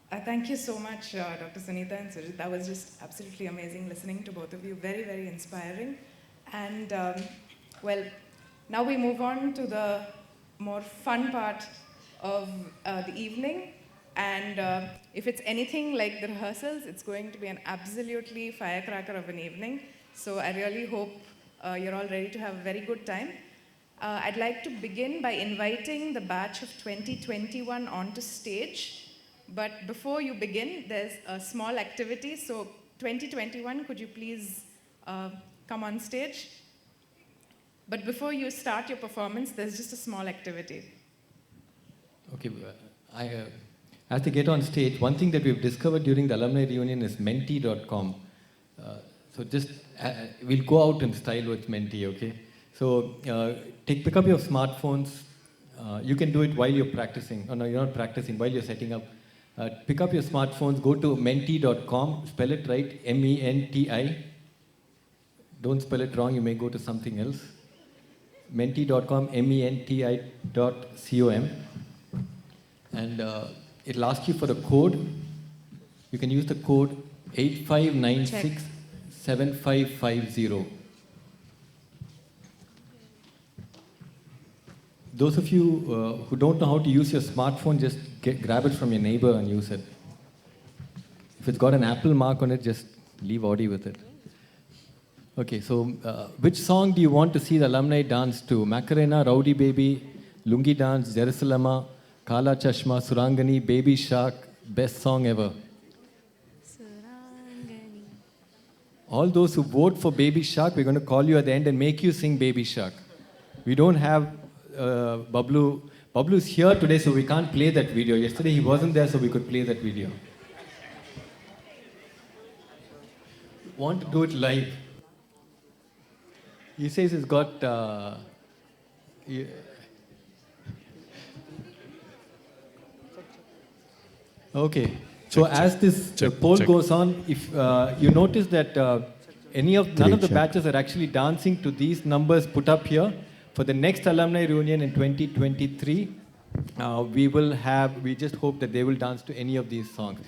Thank you so much, Dr. Sunita and Sujit. That was just absolutely amazing listening to both of you. Very, very inspiring. And well, now we move on to the more fun part of the evening. And if it's anything like the rehearsals, it's going to be an absolutely firecracker of an evening. So I really hope you're all ready to have a very good time. I'd like to begin by inviting the batch of 2021 onto stage. But before you begin, there's a small activity. So 2021, could you please come on stage? But before you start your performance, there's just a small activity. Okay, as they get on stage, one thing that we've discovered during the alumni reunion is menti.com. So just, we'll go out in style with Menti, okay? So pick up your smartphones. You can do it while you're practicing. Oh no, you're not practicing, while you're setting up. Pick up your smartphones, go to menti.com, spell it right, M-E-N-T-I. Don't spell it wrong, you may go to something else. Menti.com, menti.com. And it'll ask you for the code. You can use the code 85967550. Those of you who don't know how to use your smartphone, just grab it from your neighbor and use it. If it's got an Apple mark on it, just leave Audi with it. Okay, so which song do you want to see the alumni dance to? Macarena, Rowdy Baby, Lungi Dance, Jerusalema, Kala Chashma, Surangani, Baby Shark, best song ever. Surangani. All those who vote for Baby Shark, we're going to call you at the end and make you sing Baby Shark. We don't have Bablu. Bablu's here today, so we can't play that video. Yesterday he wasn't there, so we could play that video. Want to do it live? He says he's got... Okay, so as this poll goes on, if you notice that none of the batches are actually dancing to these numbers put up here, for the next alumni reunion in 2023, we just hope that they will dance to any of these songs.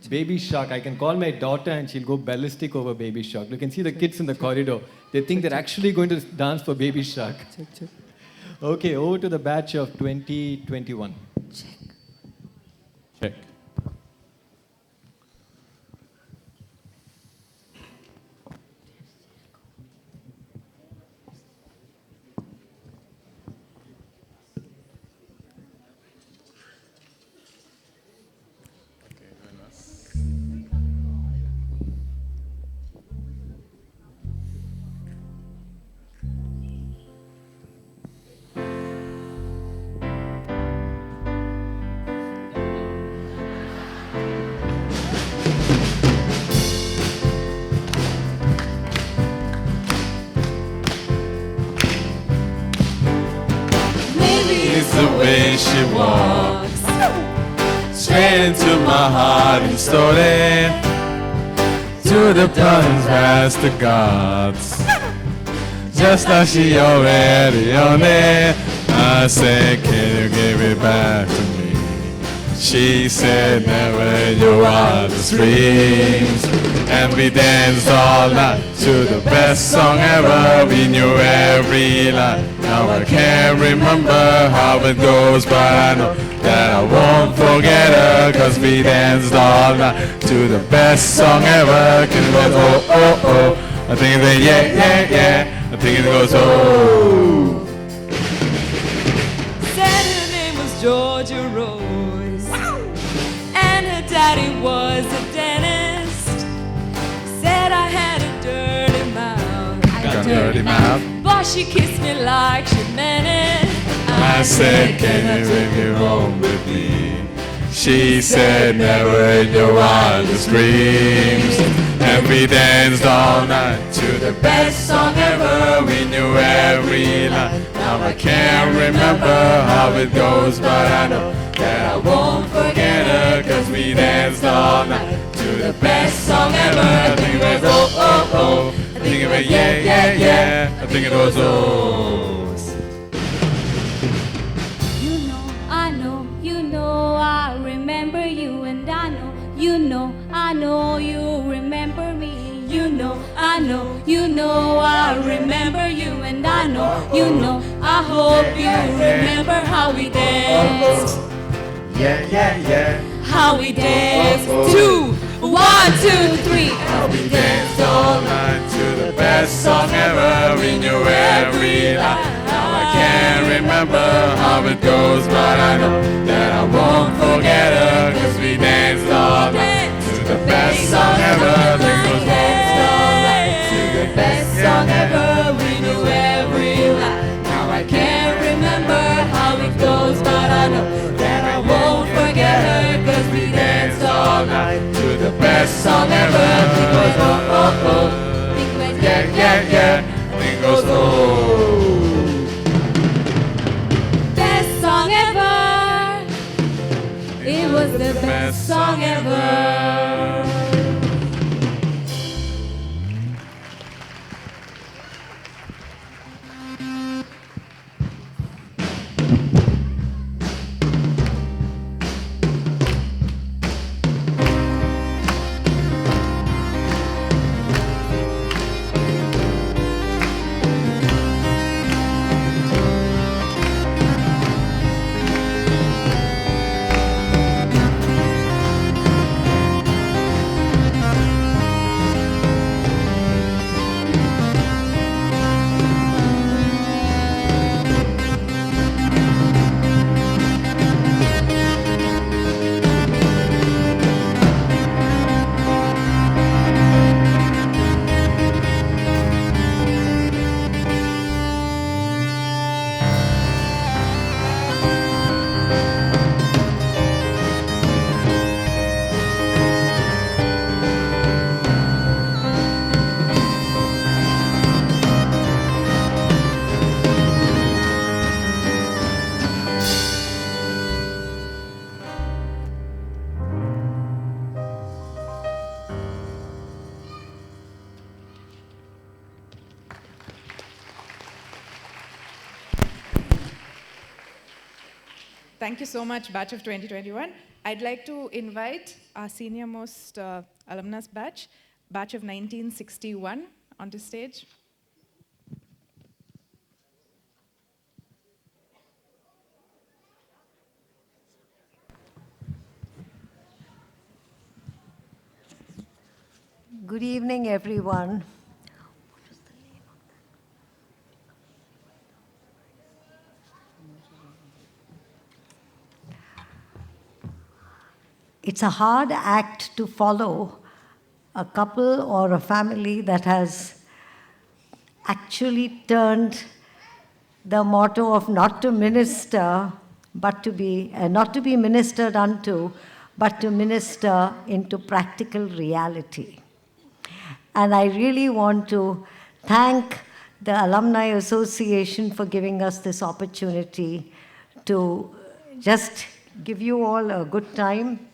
Baby Shark, I can call my daughter and she'll go ballistic over Baby Shark. You can see the kids in the corridor. They think they're actually going to dance for Baby Shark. Okay, over to the batch of 2021. Check. The way she walks straight into my heart and slowly to the plans past the gods. Just like she already owned it, I said, can you give it back to me? She said, never, your wildest dreams. And we danced all night to the best song ever. We knew every line. Now I can't remember how it goes, but I know that I won't forget her. Cause we danced all night to the best song ever. Can it goes, oh, oh, oh. I think it yeah, yeah, yeah. I think it goes, oh. Said her name was Georgia Rose. And her daddy was a dentist. Said I had a dirty mouth. Got a dirty mouth. But she kissed me like she meant it. I said, can you bring me home with me? She said, never in your wildest dreams. And we danced all night to the best song ever. We knew every line. Now I can't remember how it goes, but I know that I won't forget her. Cause we danced all night to the best song ever. I think it was oh, oh, oh. I think it was yeah, yeah, yeah. I think it was oh. You know, I remember you, and I know you know, I know you remember me. You know, I know, you know, I remember you. And I know, you know, I hope you remember how we danced. Yeah, yeah, yeah. How we danced. 2, 1, 2, 3. How we danced all night To the best song ever, we knew every line. Now I can't remember how it goes, but I know that I won't forget her, 'cause we danced all night to the best song ever. Things was to the best song ever. We knew every line. Now I can't remember how it goes, but I know that I won't forget her, 'cause we danced all night to the best song ever. Things was yeah, yeah, yeah. Things goes Best song ever. It was the best song ever. Thank you so much, batch of 2021. I'd like to invite our senior most alumnus batch, batch of 1961, onto stage. Good evening, everyone. It's a hard act to follow a couple or a family that has actually turned the motto of not to minister, but to be, not to be ministered unto, but to minister into practical reality. And I really want to thank the Alumni Association for giving us this opportunity to just give you all a good time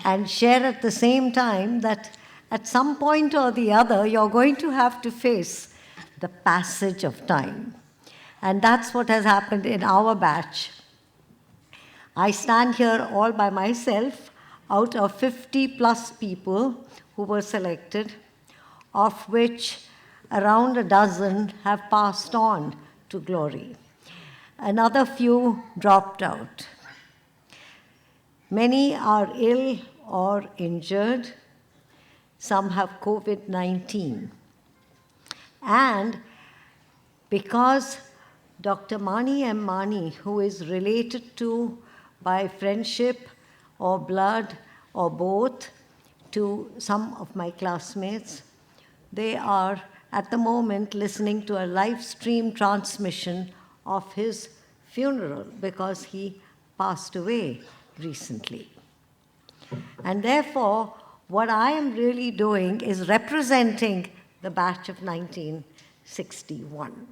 and share at the same time that at some point or the other, you're going to have to face the passage of time. And that's what has happened in our batch. I stand here all by myself out of 50 plus people who were selected, of which around a dozen have passed on to glory. Another few dropped out. Many are ill or injured. Some have COVID-19. And because Dr. Mani M. Mani, who is related to by friendship or blood or both to some of my classmates, they are at the moment listening to a live stream transmission of his funeral because he passed away recently. And therefore, what I am really doing is representing the batch of 1961.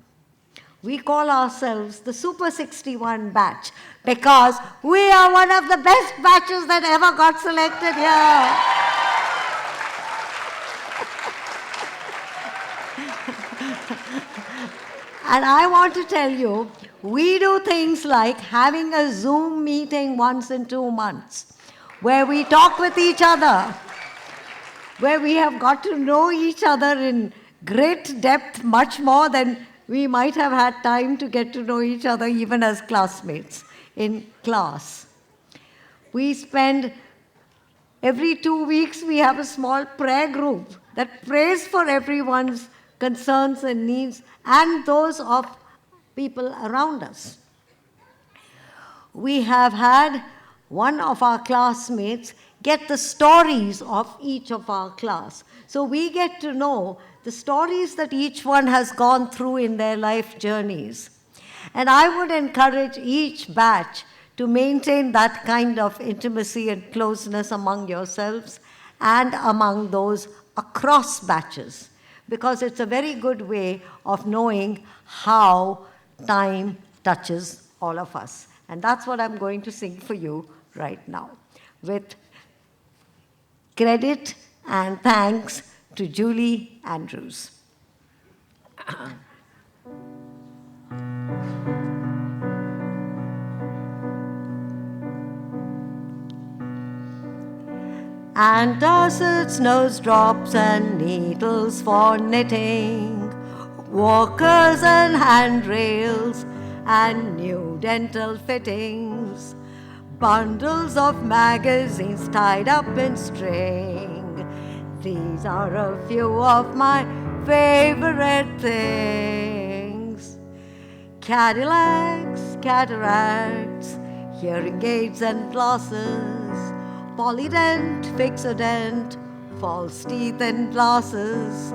We call ourselves the Super 61 batch because we are one of the best batches that ever got selected here. And I want to tell you, we do things like having a Zoom meeting once in 2 months. where we talk with each other, where we have got to know each other in great depth, much more than we might have had time to get to know each other even as classmates in class. We spend, every 2 weeks, we have a small prayer group that prays for everyone's concerns and needs and those of people around us. We have had one of our classmates get the stories of each of our class. So we get to know the stories that each one has gone through in their life journeys. And I would encourage each batch to maintain that kind of intimacy and closeness among yourselves and among those across batches, because it's a very good way of knowing how time touches all of us. And that's what I'm going to sing for you right now, with credit and thanks to Julie Andrews. Antacids, snowdrops, and needles for knitting, walkers and handrails, and new dental fittings, bundles of magazines tied up in string. These are a few of my favorite things. Cadillacs, cataracts, hearing aids and glasses, Polydent, Fixodent, false teeth and glasses,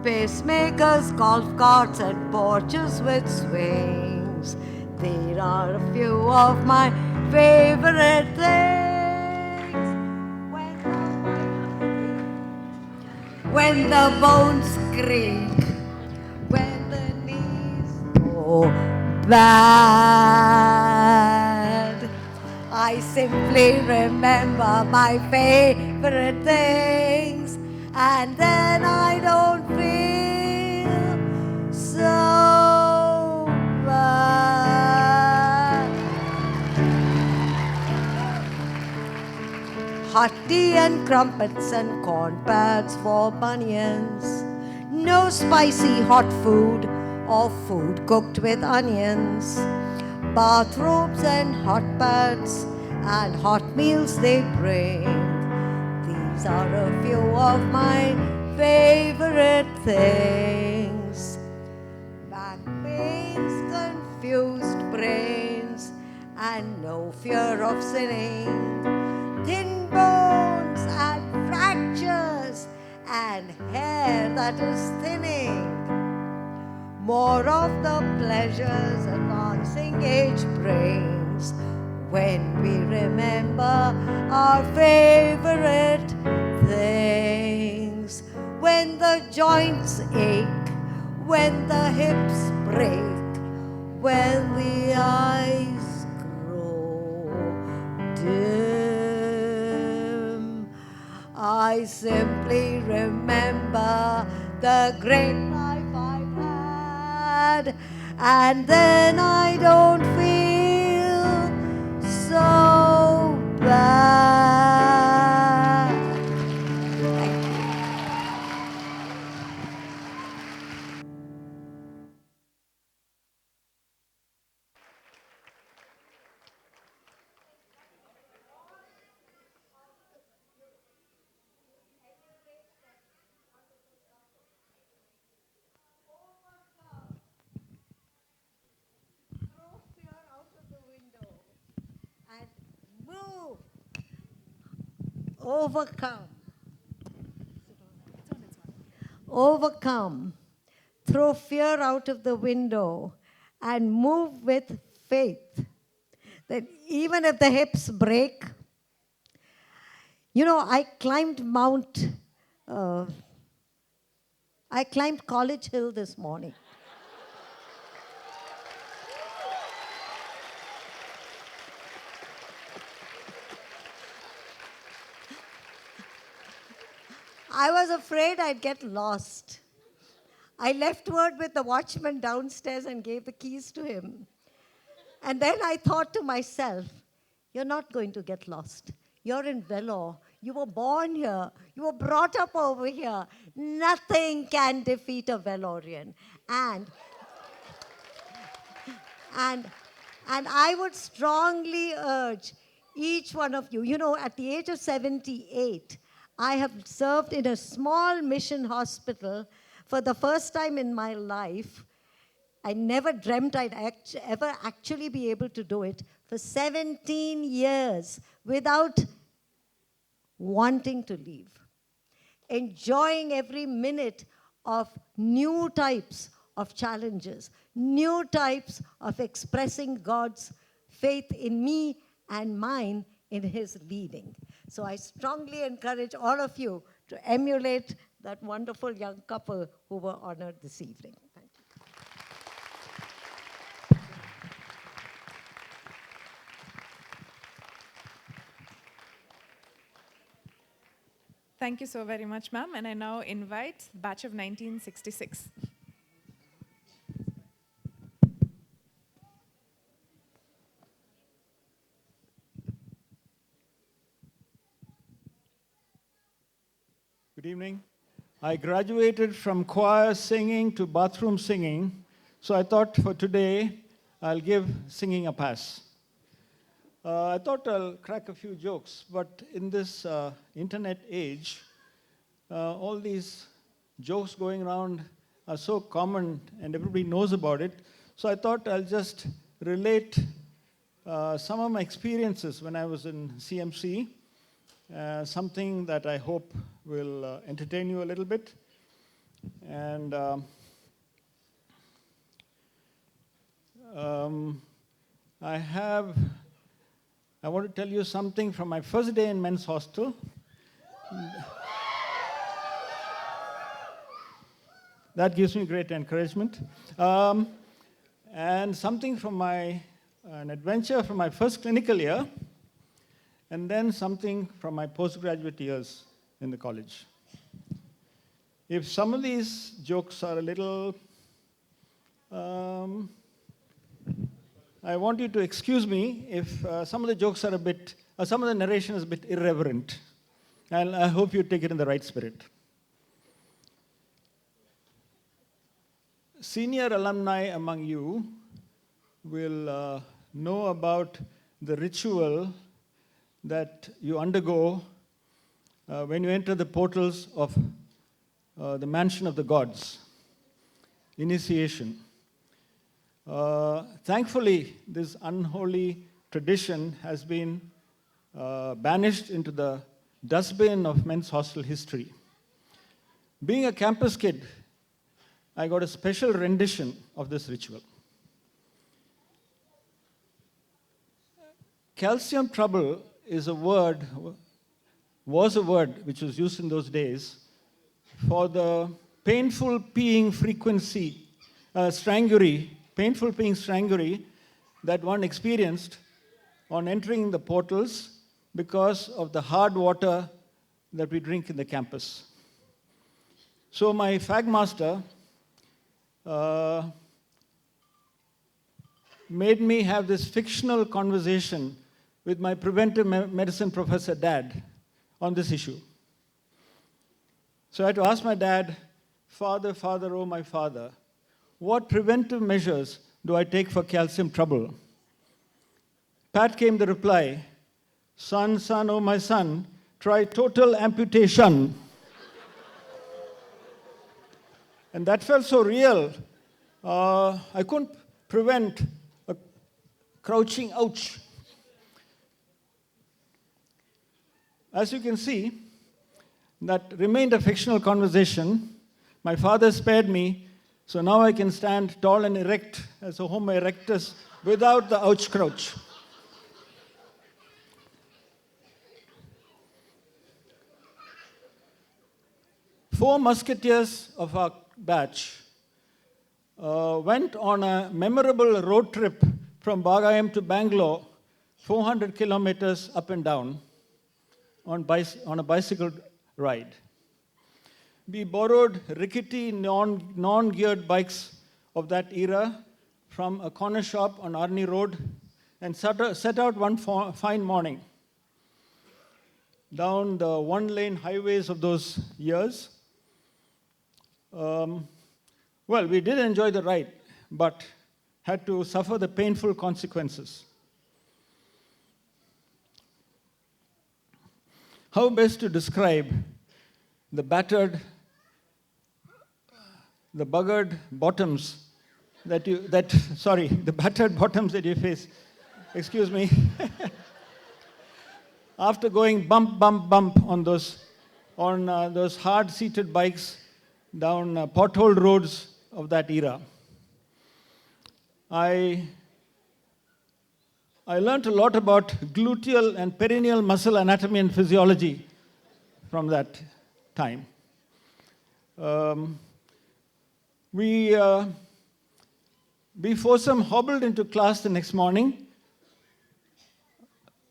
pacemakers, golf carts, and porches with swings. There are a few of my favorite things. When the bones creak, when the knees go bad, I simply remember my favorite things, and then I don't feel so bad. Hot tea and crumpets and corn pads for bunions, no spicy hot food or food cooked with onions, bathrobes and hot pads and hot meals they bring. These are a few of my favorite things. Back pains, confused brains, and no fear of sinning. Thin bones and fractures and hair that is thinning. More of the pleasures advancing age brings when we remember our favorite things. When the joints ache, when the hips break, when the eyes grow dim, I simply remember the great life I've had, and then I don't feel so bad. Thank you. Throw fear out of the window and move. Overcome. Overcome. Throw fear out of the window and move with faith. That even if the hips break, I climbed College Hill this morning. I was afraid I'd get lost. I left word with the watchman downstairs and gave the keys to him. And then I thought to myself, you're not going to get lost. You're in Vellore. You were born here. You were brought up over here. Nothing can defeat a Vellorean. And I would strongly urge each one of you, at the age of 78, I have served in a small mission hospital for the first time in my life. I never dreamt I'd ever actually be able to do it for 17 years without wanting to leave. Enjoying every minute of new types of challenges, new types of expressing God's faith in me and mine in His leading. So I strongly encourage all of you to emulate that wonderful young couple who were honored this evening. Thank you. Thank you so very much, ma'am. And I now invite batch of 1966. Good evening. I graduated from choir singing to bathroom singing, so I thought for today I'll give singing a pass. I thought I'll crack a few jokes, but in this internet age, all these jokes going around are so common and everybody knows about it. So I thought I'll just relate some of my experiences when I was in CMC, something that I hope will entertain you a little bit. And I want to tell you something from my first day in men's hostel. That gives me great encouragement. And something from an adventure from my first clinical year, and then something from my postgraduate years in the college. If some of these jokes are a little, I want you to excuse me if some of the jokes are some of the narration is a bit irreverent. And I hope you take it in the right spirit. Senior alumni among you will know about the ritual that you undergo when you enter the portals of the mansion of the gods, initiation. Thankfully, this unholy tradition has been banished into the dustbin of men's hostel history. Being a campus kid, I got a special rendition of this ritual. Calcium trouble was a word which was used in those days for the painful peeing frequency, painful peeing strangury that one experienced on entering the portals because of the hard water that we drink in the campus. So my fag master made me have this fictional conversation with my preventive medicine professor dad on this issue. So I had to ask my dad, Father, oh my father, what preventive measures do I take for calcium trouble? Pat came the reply, son, oh my son, try total amputation. And that felt so real. I couldn't prevent a crouching ouch. As you can see, that remained a fictional conversation. My father spared me, so now I can stand tall and erect as a Homo erectus without the ouch crouch. Four musketeers of our batch went on a memorable road trip from Bagayam to Bangalore, 400 kilometers up and down on a bicycle ride. We borrowed rickety non-geared bikes of that era from a corner shop on Arni Road and set out one fine morning. down the one-lane highways of those years. Well, we did enjoy the ride, but had to suffer the painful consequences. How best to describe the buggered bottoms the battered bottoms that you face, excuse me, after going bump, bump, bump on those hard-seated bikes down potholed roads of that era. I learned a lot about gluteal and perineal muscle anatomy and physiology from that time. We foursome hobbled into class the next morning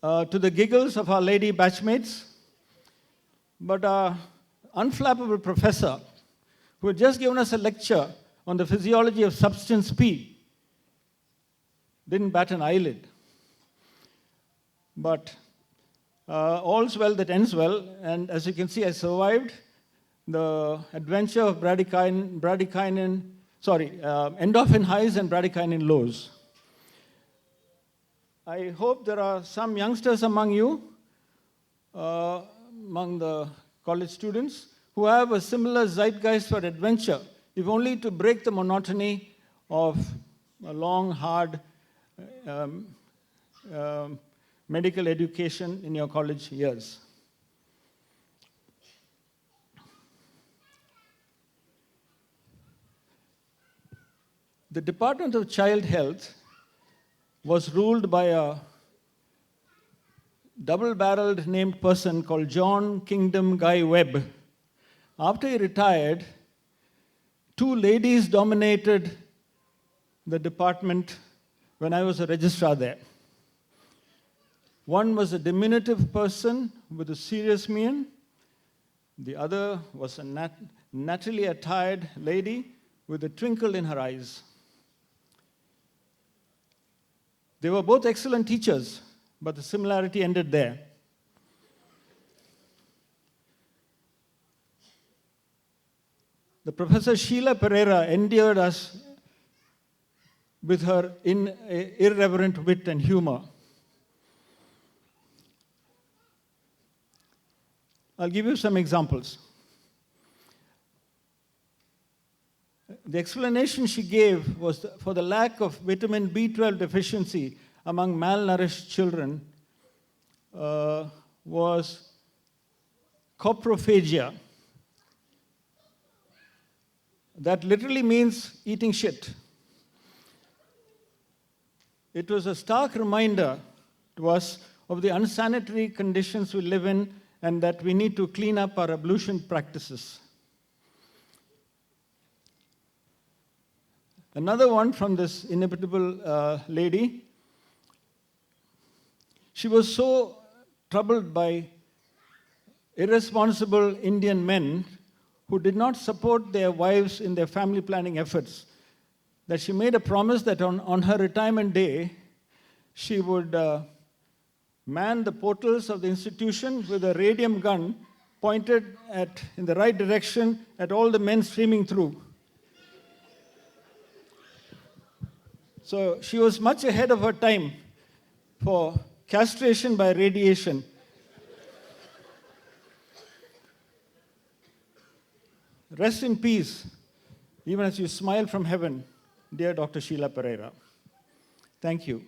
to the giggles of our lady batchmates, but our unflappable professor, who had just given us a lecture on the physiology of substance P, didn't bat an eyelid. But all's well that ends well, and as you can see, I survived the adventure of endorphin highs and bradykinin lows. I hope there are some youngsters among you, among the college students, who have a similar zeitgeist for adventure, if only to break the monotony of a long, hard medical education in your college years. The Department of Child Health was ruled by a double-barreled named person called John Kingdom Guy Webb. After he retired, two ladies dominated the department when I was a registrar there. One was a diminutive person with a serious mien. The other was a nattily attired lady with a twinkle in her eyes. They were both excellent teachers, but the similarity ended there. The Professor Sheila Pereira endeared us with her irreverent wit and humor. I'll give you some examples. The explanation she gave was for the lack of vitamin B12 deficiency among malnourished children was coprophagia. That literally means eating shit. It was a stark reminder to us of the unsanitary conditions we live in and that we need to clean up our ablution practices. Another one from this inimitable lady. She was so troubled by irresponsible Indian men who did not support their wives in their family planning efforts that she made a promise that on her retirement day, she would man the portals of the institution with a radium gun pointed in the right direction at all the men streaming through. So she was much ahead of her time for castration by radiation. Rest in peace, even as you smile from heaven, dear Dr. Sheila Pereira. Thank you.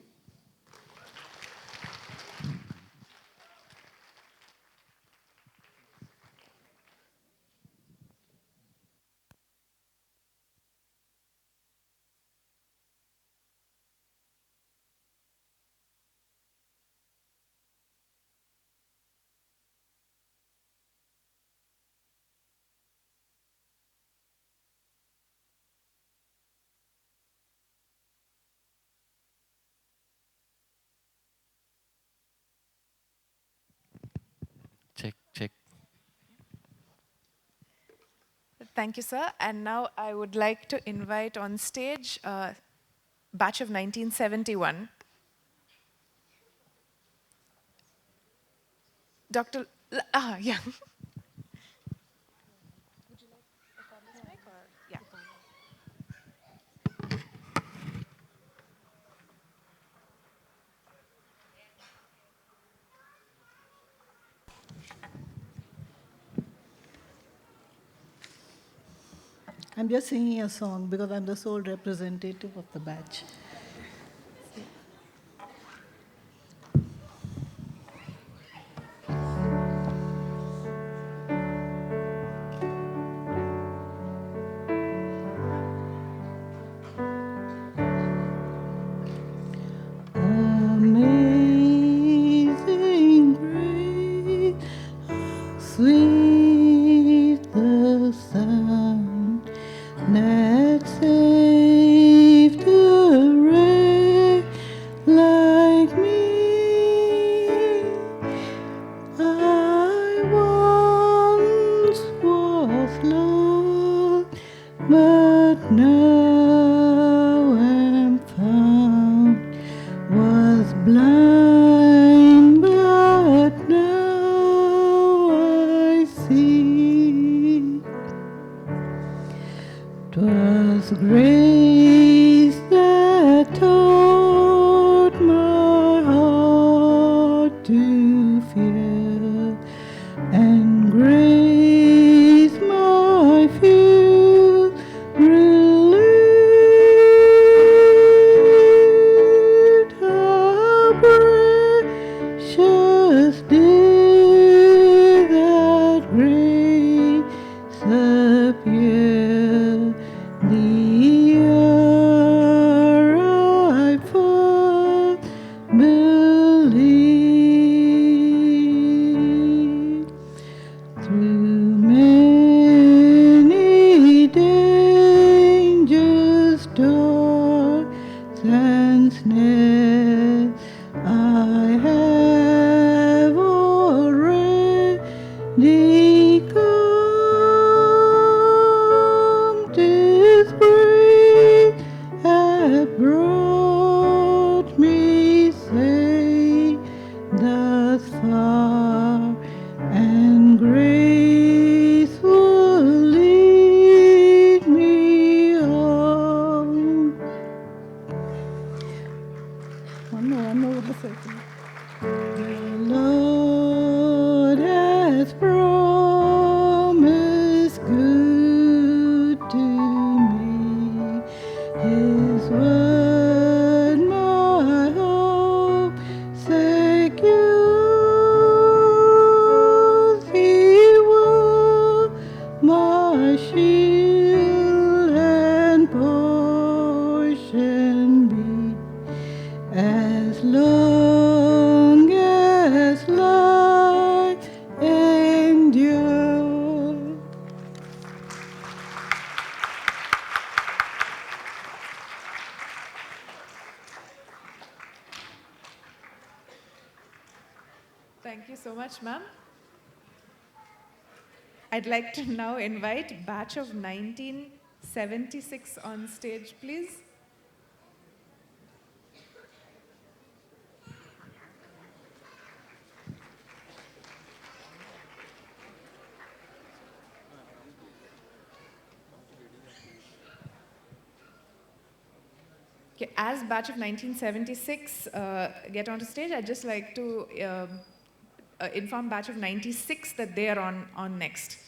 Check. Thank you, sir. And now I would like to invite on stage batch of 1971. Dr. Yeah. Yeah. I'm just singing a song because I'm the sole representative of the batch. Amazing grace, how sweet the sound that saved a wretch like me. I once was lost, but now am found. Was blind, but now I see. 'Twas grace that taught my heart to fear, and grace my fear relieved. How precious did that grace appear the hour I first believed. Through many dangers, toils, and snares, I have already come. 'Tis grace hath brought me safe thus far, and grace will lead me on. One more verse, I think. The Lord has promised good to me. His word my hope secures. He will my shield and portion be, as long as life endures. Thank you so much, ma'am. I'd like to now invite batch of 1976 on stage, please. Okay, as batch of 1976 get onto stage, I'd just like to inform batch of 96 that they are on next.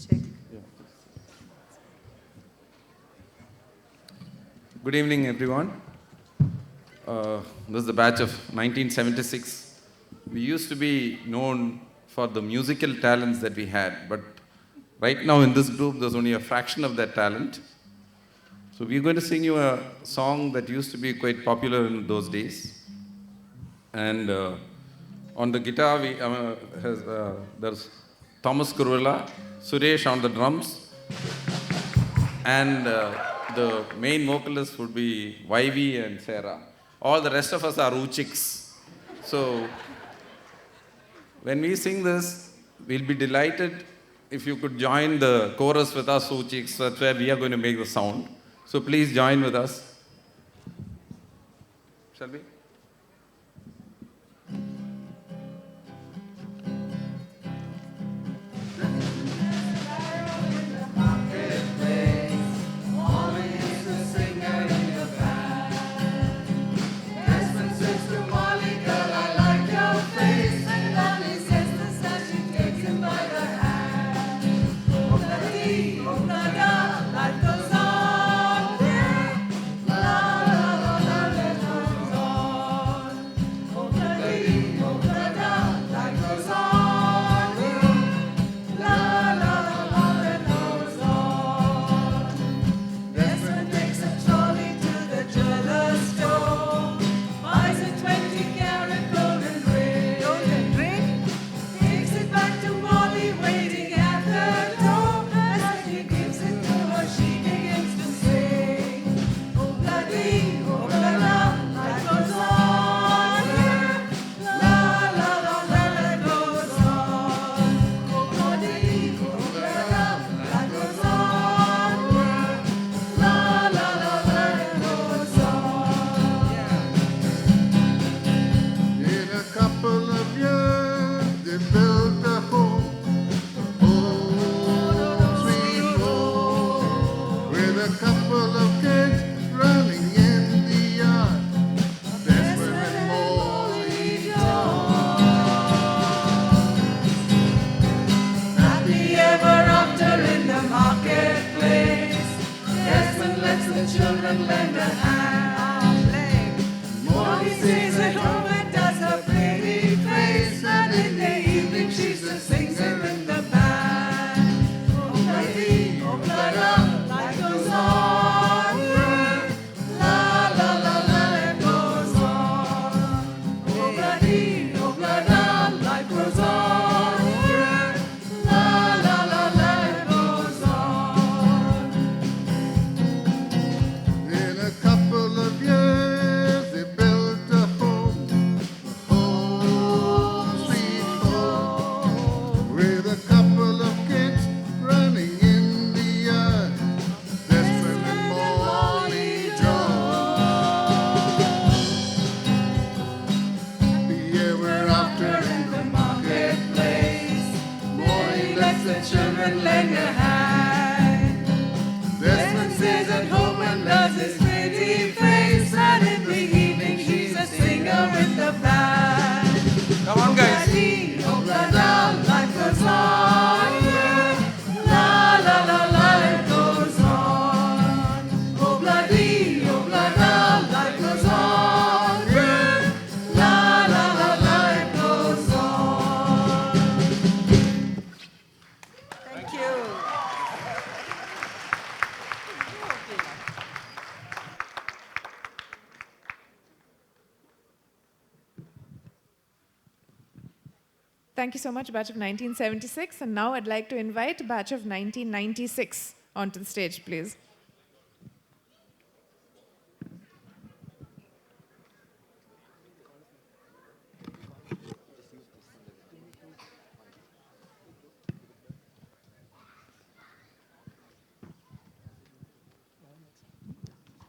Check. Good evening, everyone. This is the batch of 1976. We used to be known for the musical talents that we had, but right now in this group, there's only a fraction of that talent. So we're going to sing you a song that used to be quite popular in those days. And on the guitar, there's Thomas Kurvilla, Suresh on the drums, and the main vocalists would be Vivi and Sarah. All the rest of us are Uchiks. So when we sing this, we'll be delighted if you could join the chorus with us, Uchiks. That's where we are going to make the sound. So please join with us. Shall we? Thank you so much, batch of 1976. And now I'd like to invite batch of 1996 onto the stage, please.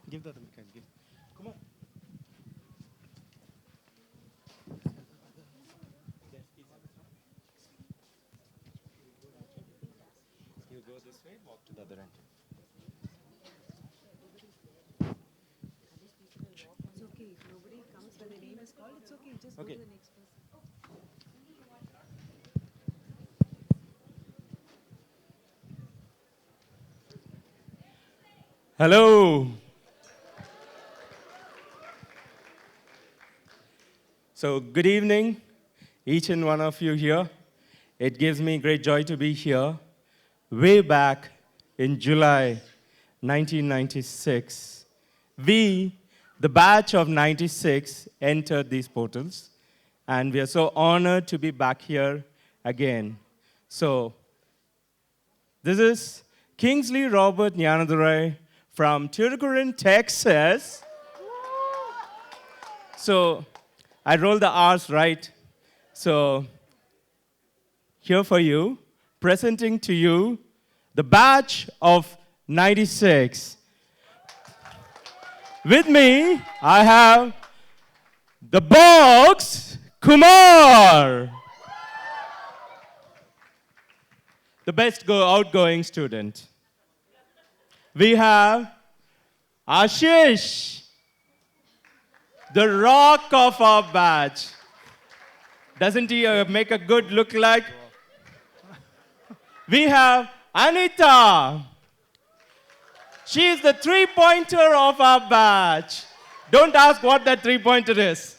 Give that the mic. Give. Come on. You go this way, walk to the other end. It's okay. If nobody comes when the name is called, it's okay. Just go to the next person. Hello. So, good evening, each and one of you here. It gives me great joy to be here. Way back in July 1996, we, the batch of 96, entered these portals, and we are so honored to be back here again. So, this is Kingsley Robert Nyanadurai from Tirukuran, Texas. So, I rolled the R's right. So, here for you, presenting to you the batch of 96. With me, I have the Box Kumar, the best outgoing student. We have Ashish, the rock of our batch. Doesn't he make a good look like? We have Anita. She is the three-pointer of our batch. Don't ask what that three-pointer is.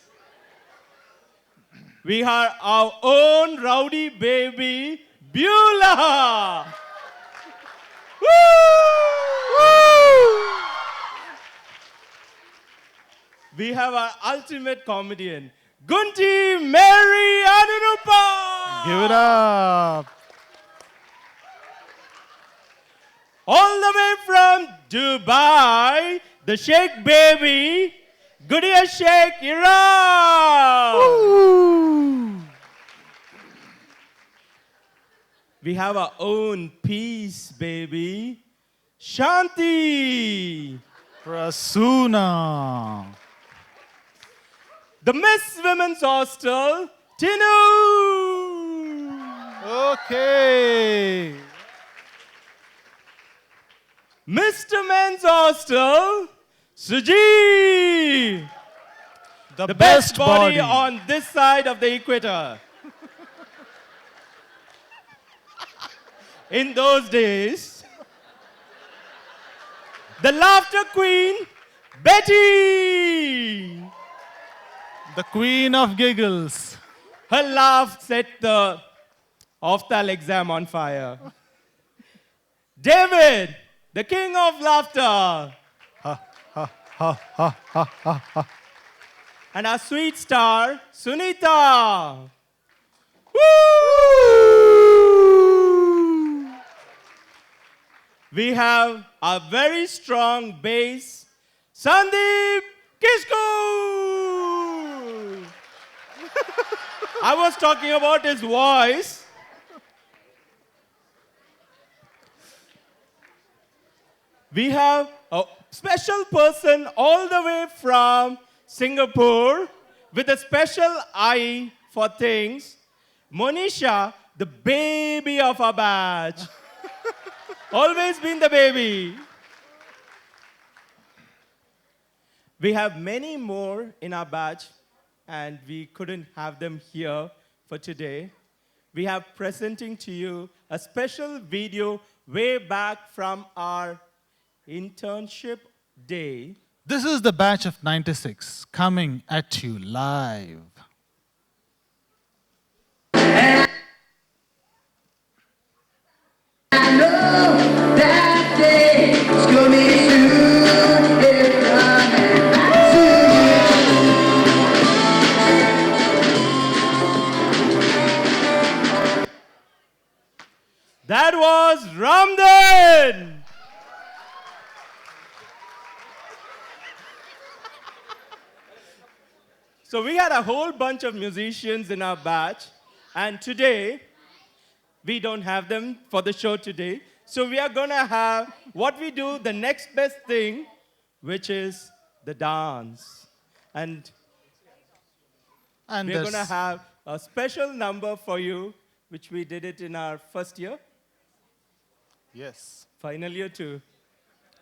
We have our own rowdy baby, Beulah. Woo! We have our ultimate comedian, Gunti Mary Anurupa. Give it up. All the way from Dubai, the Sheikh baby, Goodia Sheikh Iran. We have our own peace baby, Shanti. Prasuna. The Miss Women's Hostel, Tinu. Okay. Mr. Men's Hostel, Suji. The best body on this side of the equator. In those days, the laughter queen, Betty. The queen of giggles. Her laugh set the Oftal exam on fire. David, the king of laughter. And our sweet star, Sunita. Woo! We have a very strong bass, Sandeep Kishku. I was talking about his voice. We have a special person all the way from Singapore with a special eye for things. Monisha, the baby of our batch. Always been the baby. We have many more in our batch, and we couldn't have them here for today. We have presenting to you a special video way back from our internship day. This is the batch of 96 coming at you live. That was Ramdan. So we had a whole bunch of musicians in our batch, and today, we don't have them for the show today. So we are gonna have what we do, the next best thing, which is the dance. And we're gonna have a special number for you, which we did it in our first year. Yes. Final year too.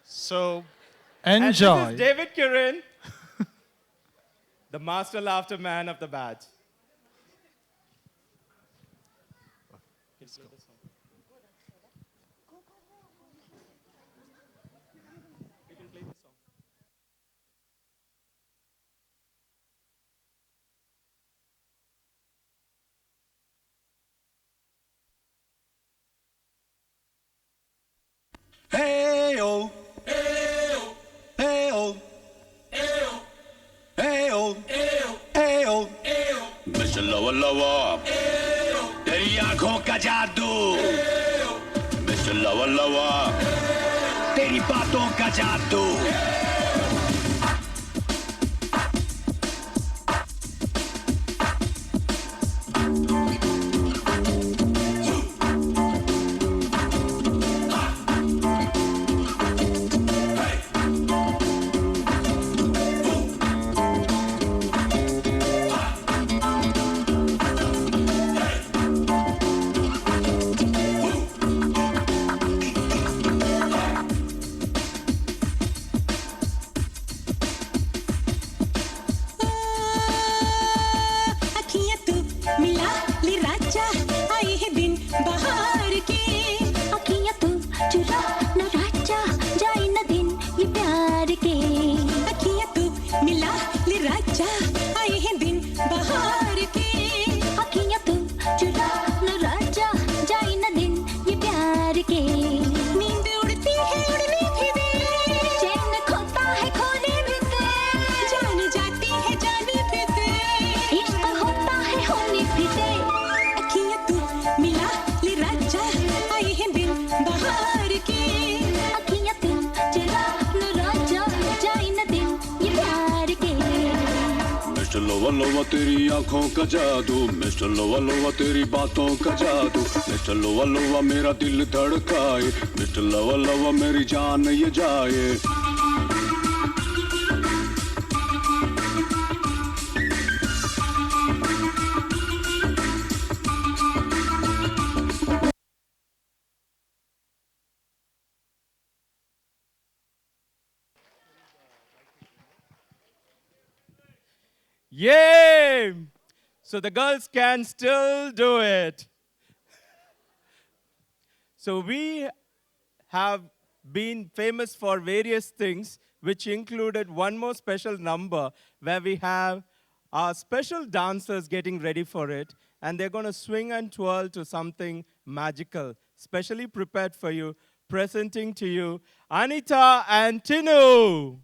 So, And enjoy. this is David Kirin, the master laughter man of the batch. Hey oh, hey oh, hey oh, hey oh, hey oh, Mr. Lover Lover, तेरी आंखों का जादू, Mr. Lover Lover, तेरी बातों का जादू. लोवा लोवा तेरी आंखों का जादू, मिस्टर लोवा लोवा तेरी बातों का जादू, मिस्टर लोवा लोवा मेरा दिल धड़काए, मिस्टर लोवा लोवा मेरी जान ये जाए. Yay! So the girls can still do it. So we have been famous for various things, which included one more special number where we have our special dancers getting ready for it, and they're going to swing and twirl to something magical, specially prepared for you, presenting to you Anita and Tinu.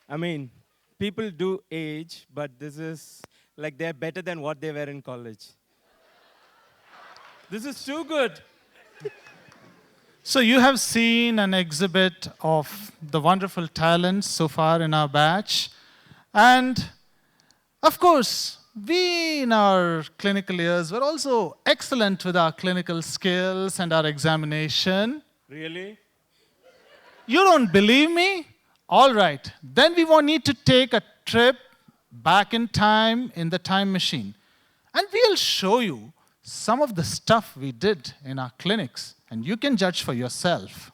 I mean, people do age, but this is like they're better than what they were in college. This is too good. So you have seen an exhibit of the wonderful talents so far in our batch. And of course, we in our clinical years were also excellent with our clinical skills and our examination. Really? You don't believe me? All right. Then we will need to take a trip back in time in the time machine. And we'll show you some of the stuff we did in our clinics. And you can judge for yourself.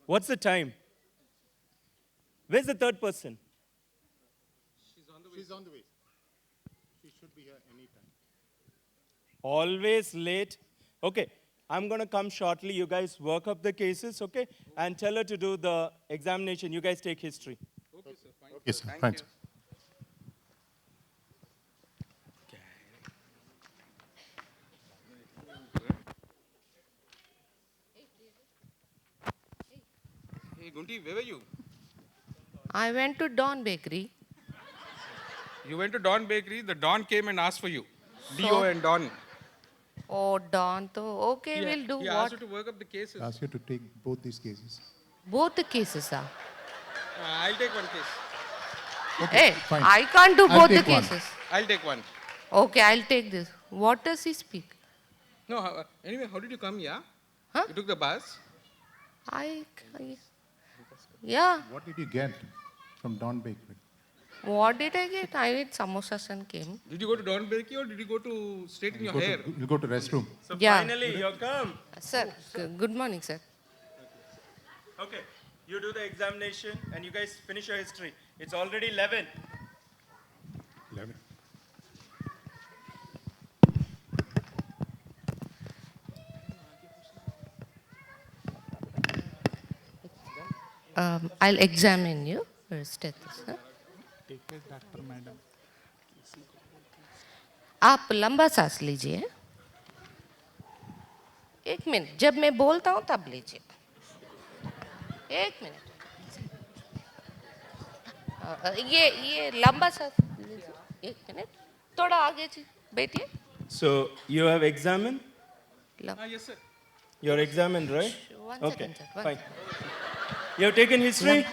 What's the time? Where's the third person? She's on the way. She should be here anytime. Always late. Okay, I'm going to come shortly. You guys work up the cases, okay? And tell her to do the examination. You guys take history. Okay, sir. Fine. Okay, sir. Fine. Hey, Gunti, where were you? I went to Don Bakery. You went to Don Bakery, the Don came and asked for you. So? D.O. and Don. Oh, Don, so okay, we'll do he what? asked you to work up the cases. Ask you to take both these cases. Both the cases, sir. I'll take one case. Hey, fine. I can't do I'll both the take one. cases. I'll take one. Okay, I'll take this. What does he speak? No, anyway, how did you come here? Huh? You took the bus? Yeah. What did you get from Don Bakery? What did I get? I ate samosas and came. Did you go to Don Bakery or did you go to straighten your hair? You'll go to restroom. So Yeah. finally, you're come. Sir, good morning, sir. Okay, you do the examination and you guys finish your history. It's already 11. 11. I'll examine you. Status, huh? Doctor madam आप लंबा सांस लीजिए. एक minute, जब मैं बोलता हूँ तब लीजिए. एक मिनट. ये लंबा सांस लीजिए. एक मिनट. थोड़ा आगे जी बैठिए. So you have examined? Yes, sir. You're examined, right? One Okay, second, sir. fine. You have taken history?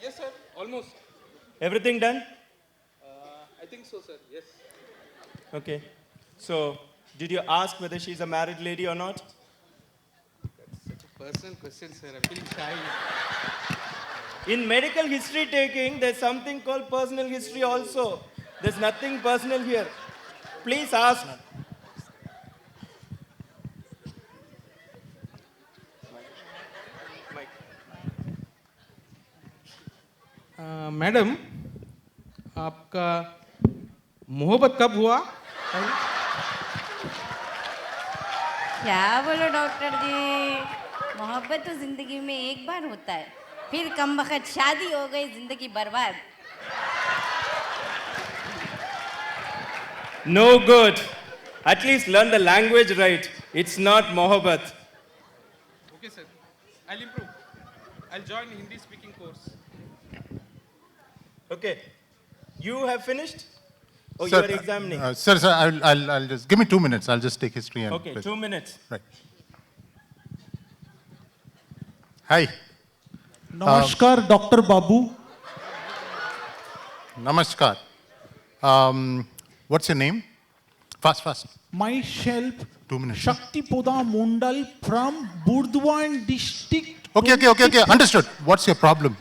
Yes, sir. Almost. Everything done? I think so, sir. Yes. Okay. So, did you ask whether she's a married lady or not? That's such a personal question, sir. I'm feeling shy. In medical history taking, there's something called personal history also. There's nothing personal here. Please ask. Madam, आपका मोहब्बत कब हुआ? क्या बोलो doctor जी, मोहब्बत तो जिंदगी में एक बार होता है, फिर कमबख्त शादी हो गई, जिंदगी बर्बाद. No good. At least learn the language right. It's not mohabbat. Okay, sir. I'll improve. I'll join Hindi speaking course. Okay. You have finished? Oh, Sir, you are examining. Sir, I'll just, give me 2 minutes. I'll just take history and... Okay, 2 minutes. Right. Hi. नमस्कार doctor Babu. Namaskar. What's your name? Fast. Myself 2 minutes. Shaktipoda Mondal from Burdwan district. Okay. Understood. What's your problem?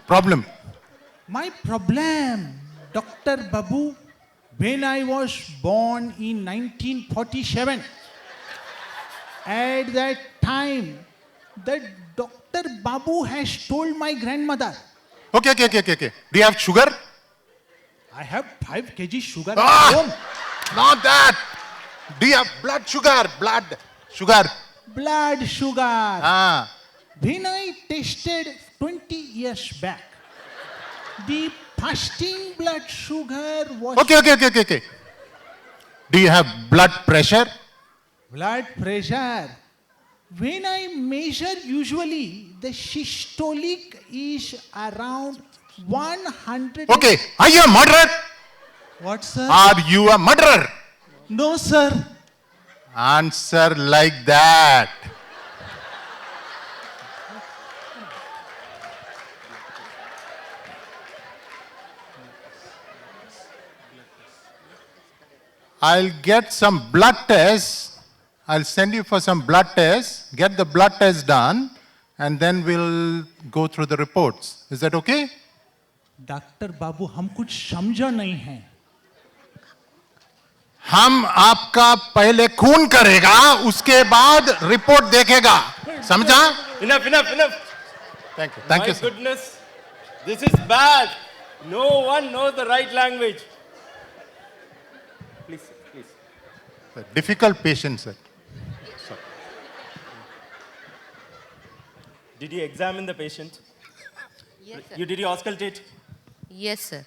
My problem, Dr. Babu, when I was born in 1947, at that time, the Dr. Babu has told my grandmother. Okay. Do you have sugar? I have 5 kg sugar Ah! at home. Not that. Do you have blood sugar? Blood sugar. Ah. When I tested 20 years back, the fasting blood sugar was... Okay. Do you have blood pressure? Blood pressure. When I measure, usually the systolic is around 100. Okay. Are you a murderer? What, sir? Are you a murderer? No, sir. Answer like that. I'll get some blood tests. I'll send you for some blood tests, get the blood test done, and then we'll go through the reports. Is that okay? Doctor बाबू हम कुछ समझा नहीं है. हम आपका पहले खून करेगा, उसके बाद रिपोर्ट देखेगा. समझा? Enough. Thank you. Thank you, sir. My goodness, this is bad. No one knows the right language. Please. A difficult patient, sir. Sorry. Did you examine the patient? Yes, sir. Did you auscultate? Yes, sir.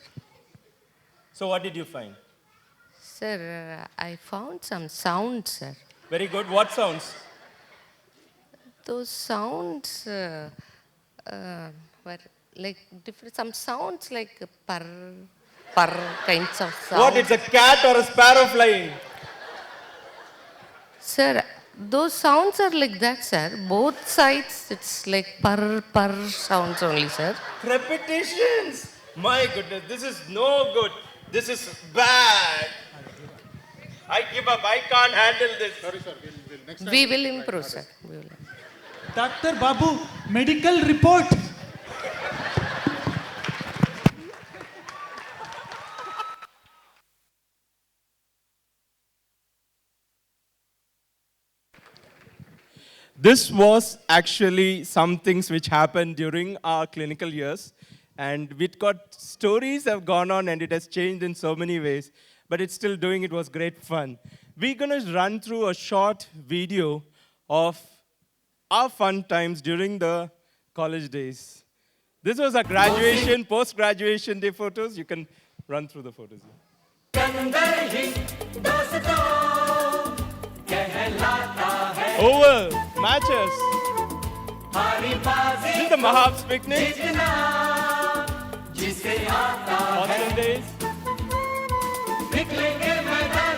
So what did you find? Sir, I found some sounds, sir. Very good. What sounds? Those sounds were like different. Some sounds like purr kinds of sounds. What? It's a cat or a sparrow flying? Sir, those sounds are like that, sir. Both sides, it's like purr sounds only, sir. Repetitions. My goodness, this is no good. This is bad. I give up. I can't handle this. Sorry, sir. Next time We will improve, sir. We will. Doctor Babu medical report. This was actually some things which happened during our clinical years. And we've got stories have gone on and it has changed in so many ways. But it's still doing it was great fun. We're going to run through a short video of our fun times during the college days. This was our graduation, post-graduation day photos. You can run through the photos. Oval matches. This is the Mahab's picnic. Hostel days.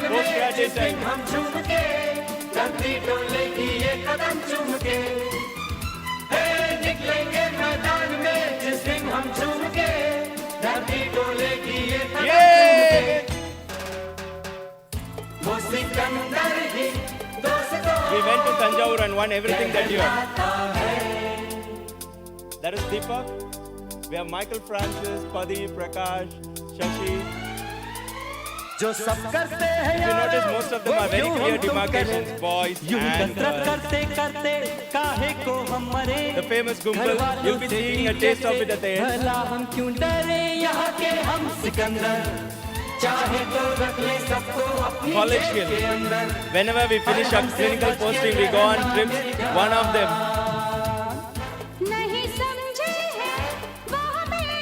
Post-graduation. Yay! We went to Tanjore and won everything that year. That is Deepak. We have Michael Francis, Padi, Prakash, Shashi. You notice most of them are very clear demarcations, boys and girls. The famous Gumbal, you'll be seeing a taste of it at the end. College Hill. Whenever we finish our clinical posting, we go on trips. One of them.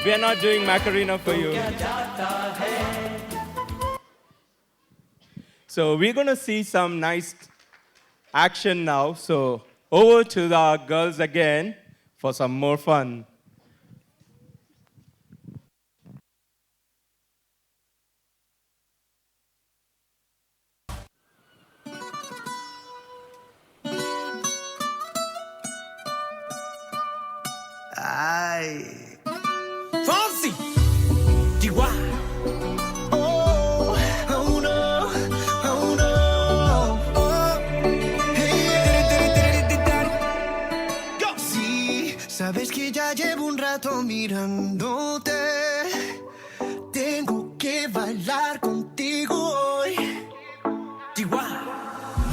We are not doing Macarena for you. So we're going to see some nice action now. So over to the girls again for some more fun. Ay. Fonsi. Chihuahua. Oh, oh no, oh no. Oh. Hey. Go. Sí, sabes que ya llevo un rato mirándote. Tengo que bailar contigo hoy. Chihuahua.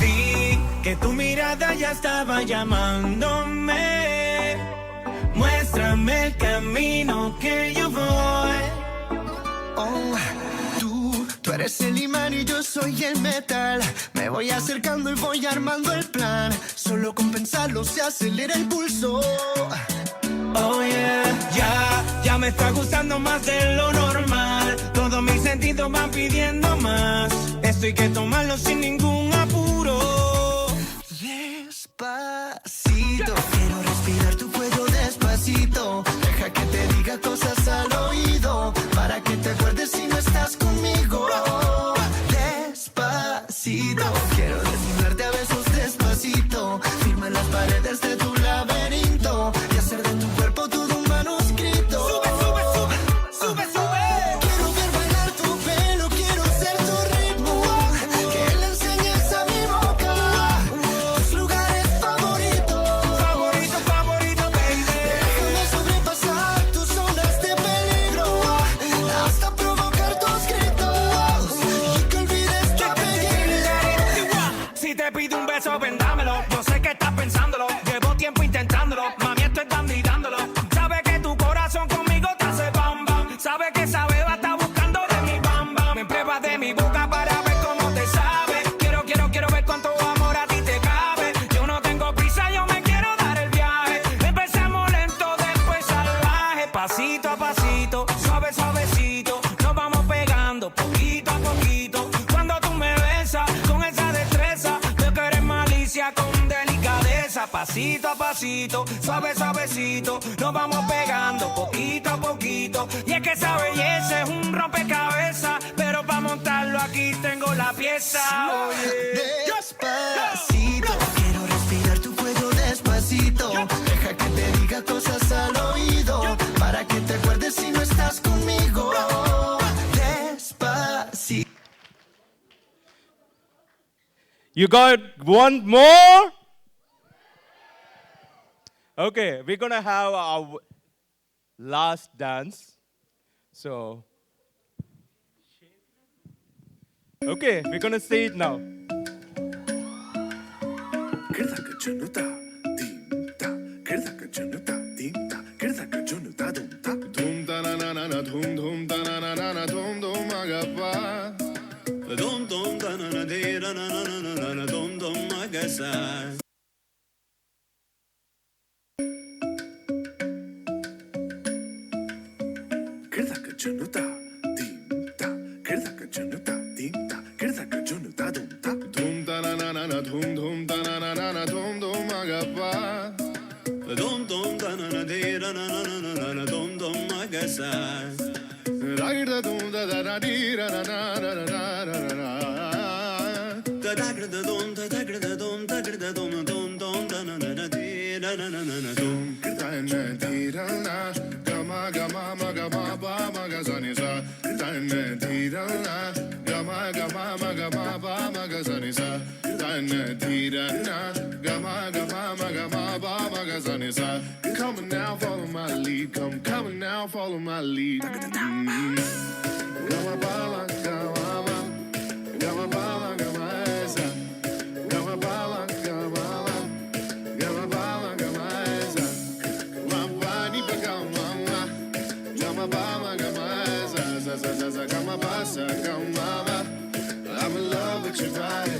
Vi que tu mirada ya estaba llamándome. Muéstrame el camino que yo voy. Oh, tú eres el imán y yo soy el metal. Me voy acercando y voy armando el plan. Solo con pensarlo se acelera el pulso. Oh yeah, ya me está gustando más de lo normal. Todos mis sentidos van pidiendo más. Esto hay que tomarlo sin ningún apuro. Despacito, quiero respirar tu cuello despacito. Deja que te diga cosas al oído, para que te acuerdes si no estás conmigo. Despacito, quiero desnudarte a besos despacito. Firma en las paredes de tu laberinto y hacer de tu cuerpo todo un manuscrito. Sube, sube, sube, sube, sube. Quiero ver bailar tu pelo, quiero ser tu ritmo. Pasito a pasito, suave, suavecito, nos vamos pegando poquito a poquito. Cuando tú me besas con esa destreza, veo que eres malicia con delicadeza. Pasito a pasito, suave, suavecito, nos vamos pegando poquito a poquito. Y es que esa belleza es un rompecabezas, pero para montarlo aquí tengo la pieza. Oye, Despacito, quiero respirar tu fuego despacito. Deja que te diga cosas al oído, para que te acuerdes si no estás conmigo. Despacito. You got one more? Okay, we're gonna have our last dance. So, okay, we're gonna say it now. Come on now, follow my lead. Come on now, follow my lead. I'm in love with your body.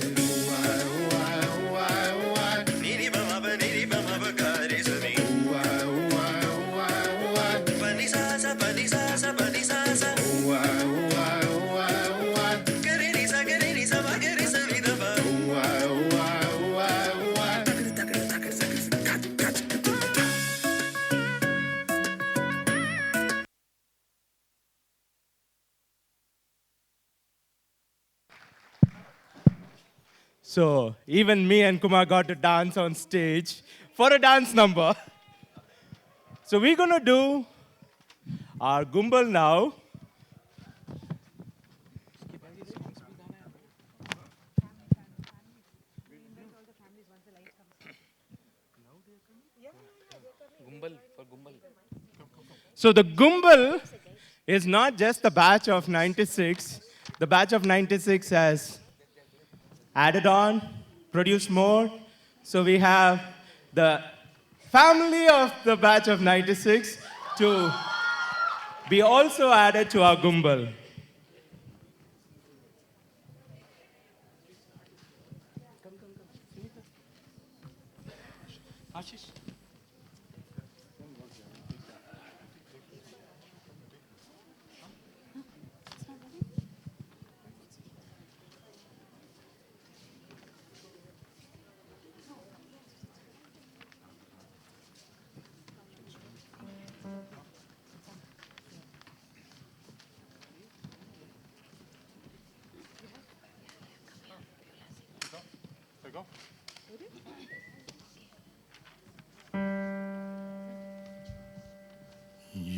So even me and Kumar got to dance on stage for a dance number. So we're gonna do our gumbal now. So the gumbal is not just the batch of 96. The batch of 96 has added on, produced more. So we have the family of the batch of 96 to be also added to our gumbal.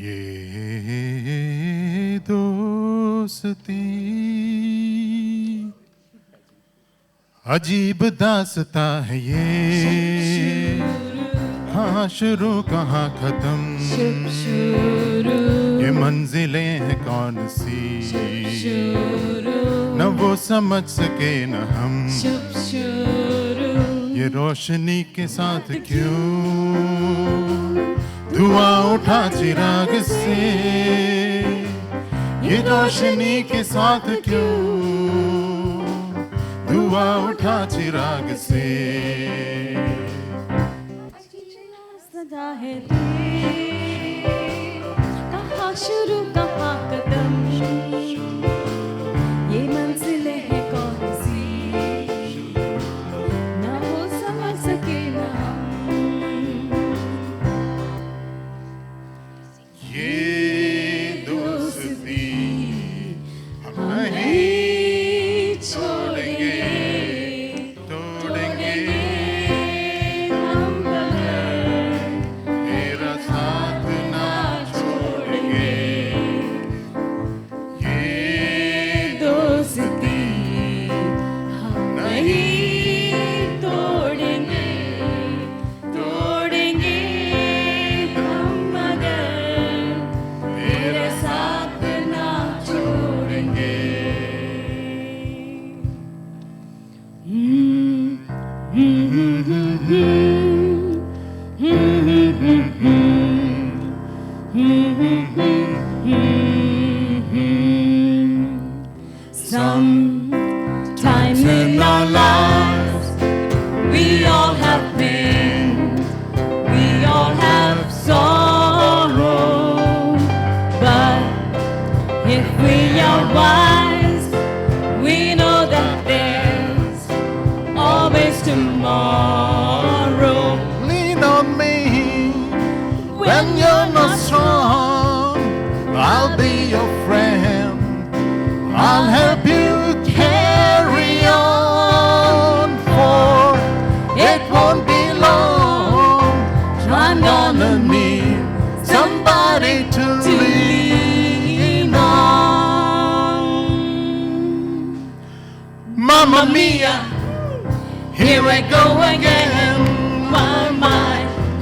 ये दोस्ती अजीब दास्ता है ये, हाँ शुरू कहाँ खत्म, ये मंजिलें हैं कौन सी, न वो समझ सके न हम, ये रोशनी के साथ क्यों धुआं उठा चिराग से, ये रोशनी के साथ क्यों धुआं उठा चिराग से। सदा है तेरी शुरू कहाँ कदम ये मंजिलें हैं कौन सी ना वो समझ सके ना ये दोस्ती हम नहीं छोड़ेंगे तोड़ेंगे हम मगर तेरा साथ ना छोड़ेंगे ये दोस्ती हम नहीं तोड़ेंगे तोड़ेंगे हम मगर तेरा साथ ना छोड़ेंगे Sometimes in our lives we all have pain, we all have sorrow, but if we are wise, we know that there's always tomorrow. lean on me when you're not strong. I'll be your friend. I'll help you carry on, for it won't be long. I'm gonna need somebody to lean on. Mamma mia, here I go again. My,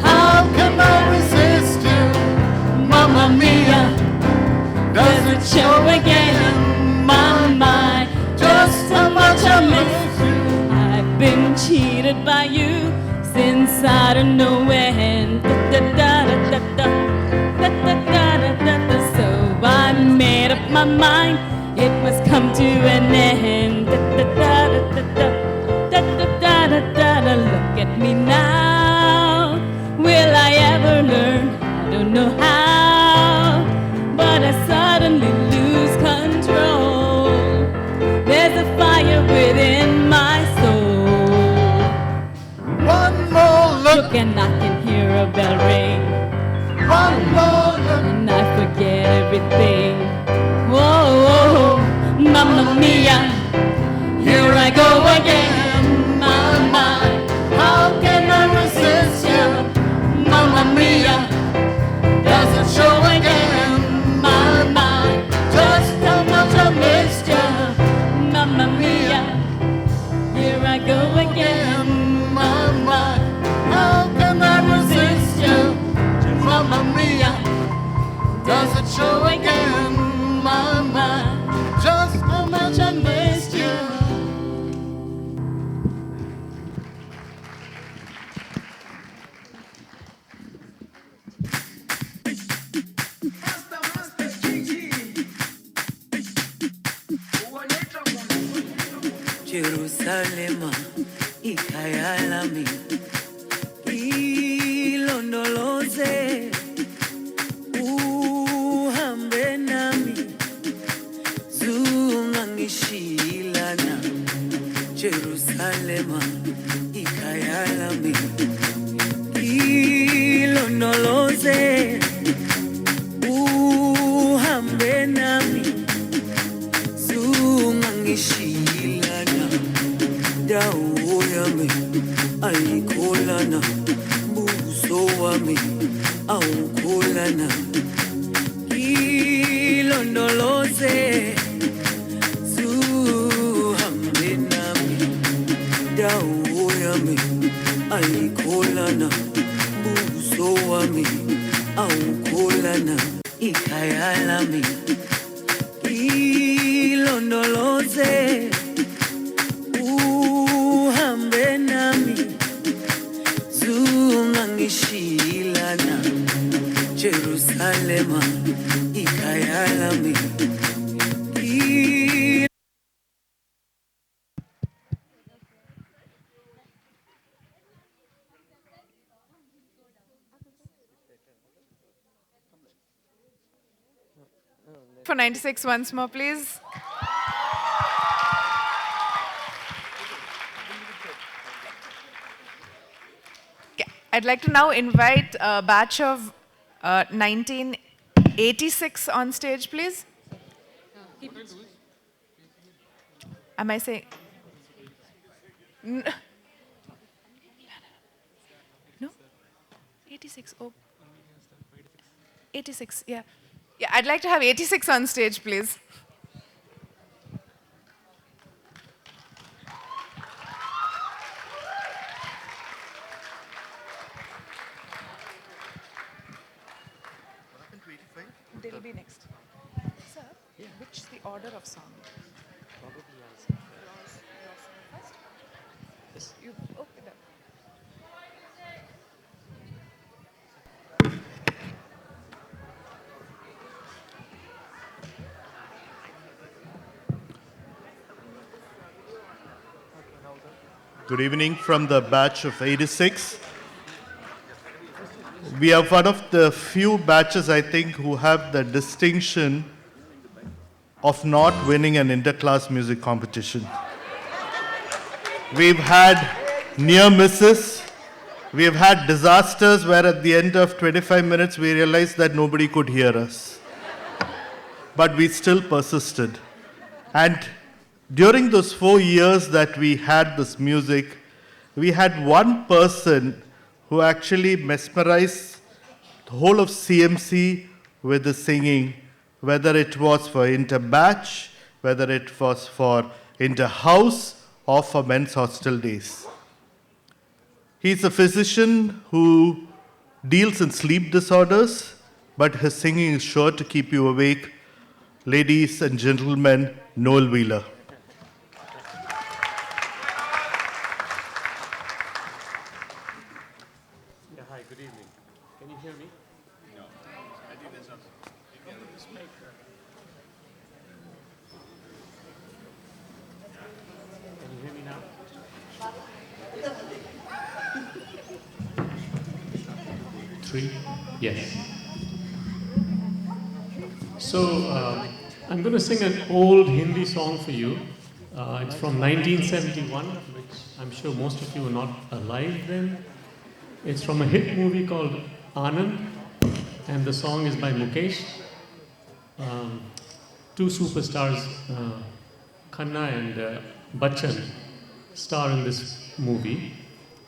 how can I resist you? Mamma mia, does it show again? My, just how much I miss you. I've been cheated by you since I don't know when. So I made up my mind it must come to an end. Look at me now. Will I ever learn? I don't know how, but I suddenly lose control. There's a fire within my soul. One more Look and I can hear a bell ring. One more look, and I forget everything. Whoa, whoa, mamma mia, here I go again. My, how can I resist you? Mamma mia, does it show again? My, just how much I missed you. mamma mia, here I go again. My, how can I resist you? Mamma mia, does it show again? My, just how much I missed you. Jerusalema, ikhaya lami, ilondoloze, uhambe nami, zungangishilana. Jerusalema, ikhaya lami, ilondoloze, uhambe nami, zungangishilana. Dawo yami ayikholana, buso wami awukholana. Ilondoloze, zuhambe nami. Dawo yami ayikholana, buso wami awukholana. Ikhaya lami ilondoloze, uhambe nami, zungangishilana. Jerusalema, ikhaya lami. For 96 once more, please. Okay. I'd like to now invite a batch of 1986 on stage, please. Am I saying? No. 86. Oh. 86, yeah. Yeah, I'd like to have 86 on stage, please. They'll be next. Sir, which is the order of song? Probably yours. Yours first? Yes. You, okay, then. Good evening from the batch of 86. We are one of the few batches, I think, who have the distinction of not winning an interclass music competition. We've had near misses. We've had disasters where at the end of 25 minutes we realized that nobody could hear us. But we still persisted. And during those 4 years that we had this music, we had one person who actually mesmerized the whole of CMC with the singing, whether it was for inter-batch, whether it was for inter-house, or for men's hostel days. He's a physician who deals in sleep disorders, but his singing is sure to keep you awake. Ladies and gentlemen, Noel Wheeler. Yeah, hi, good evening. Can you hear me? No. I think there's a speaker. Can you hear me now? Three? Yes. So, I'm going to sing an old Hindi song for you. It's from 1971, which I'm sure most of you were not alive then. It's from a hit movie called Anand, and the song is by Mukesh. Two superstars, Khanna and Bachchan, star in this movie.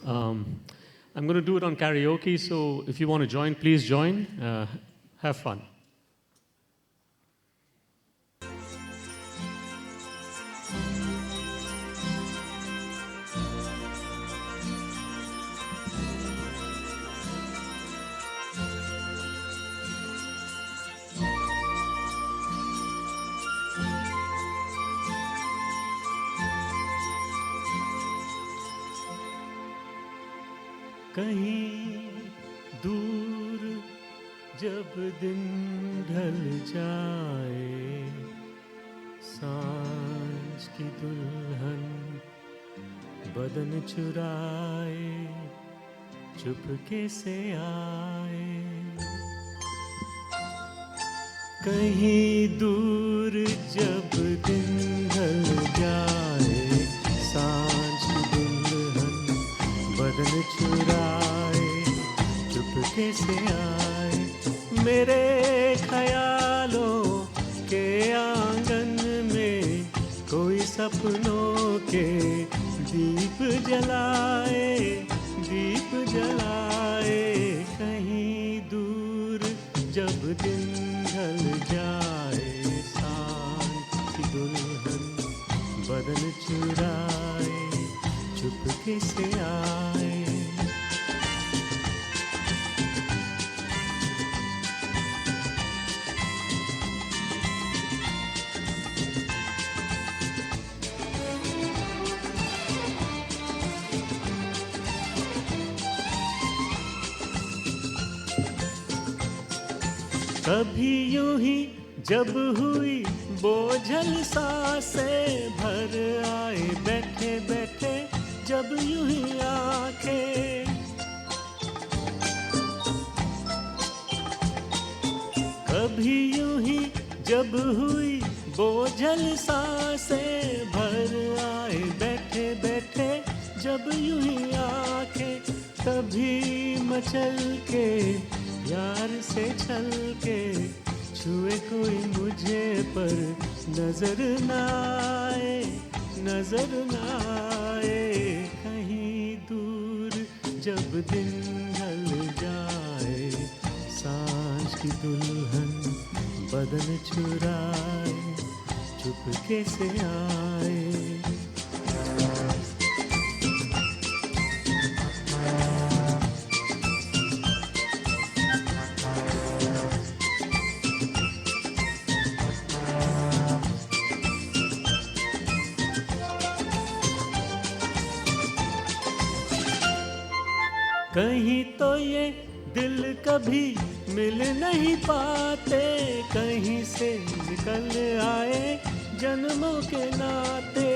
I'm going to do it on karaoke, so if you want to join, please join. Have fun. कहीं दूर जब दिन ढल जाए, सांझ की दुल्हन बदन चुराए, चुपके से आए। कहीं दूर जब दिन ढल जाए, सांझ की दुल्हन बदन चुराए, चुपके से आए। मेरे ख्यालों के आंगन में कोई सपनों के दीप जलाए, दीप जलाए। कहीं दूर जब दिन ढल जाए, सांझ की दुल्हन बदन चुराए, चुपके से आए। कभी यूं ही जब हुई बोझल सांसें भर आए, बैठे बैठे जब यूं ही आंखें। कभी यूं ही जब हुई बोझल सांसें भर आए बैठे बैठे जब यूं ही आंखें, तभी मचल के यार से छल के छुए कोई मुझे पर नजर न आए, नजर न आए। कहीं दूर जब दिन ढल जाए, सांझ की दुल्हन बदन चुराए चुपके से आए। कहीं तो ये दिल कभी मिल नहीं पाते, कहीं से निकल आए जन्मों के नाते।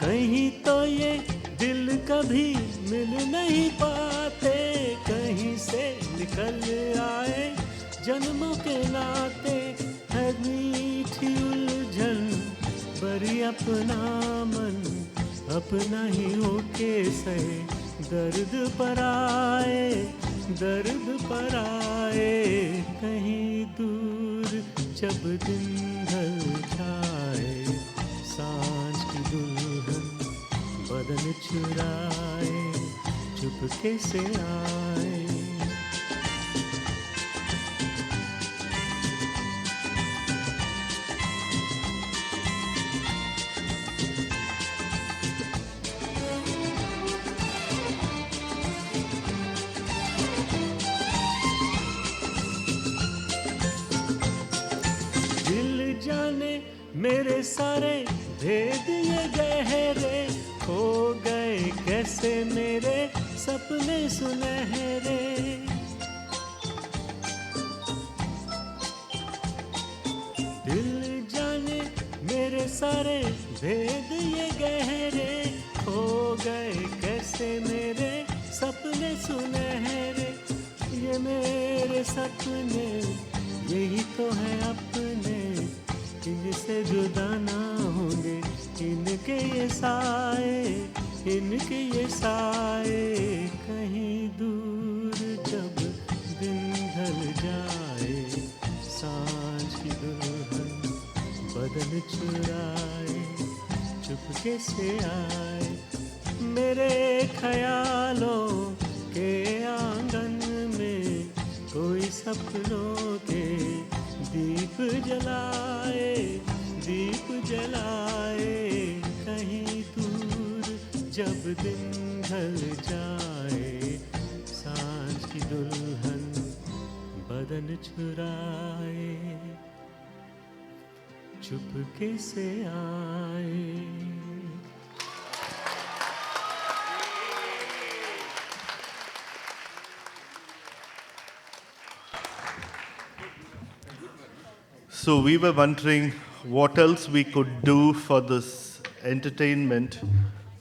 कहीं तो ये दिल कभी मिल नहीं पाते, कहीं से निकल आए जन्मों के नाते। है मीठी उलझन बड़ी अपना मन, अपना ही होके सहे दर्द पर आए, दर्द पर आए। कहीं दूर जब दिन ढल जाए, सांझ की दुल्हन बदन चुराए चुपके से आए। मेरे सारे भेद ये गहरे, खो गए कैसे मेरे सपने सुनहरे। दिल जाने मेरे सारे भेद ये गहरे, खो गए कैसे मेरे सपने सुनहरे। ये मेरे सपने यही तो है अपने, इनसे जुदा ना होंगे इनके ये साए, इनके ये साए। कहीं दूर जब दिन ढल जाए, सांझ की दुल्हन बदन चुराए चुपके से आए। मेरे ख्यालों के आंगन में कोई सपनों के दीप जलाए, दीप जलाए। कहीं दूर जब दिन ढल जाए, सांझ की दुल्हन बदन चुराए चुपके से आए। So we were wondering what else we could do for this entertainment.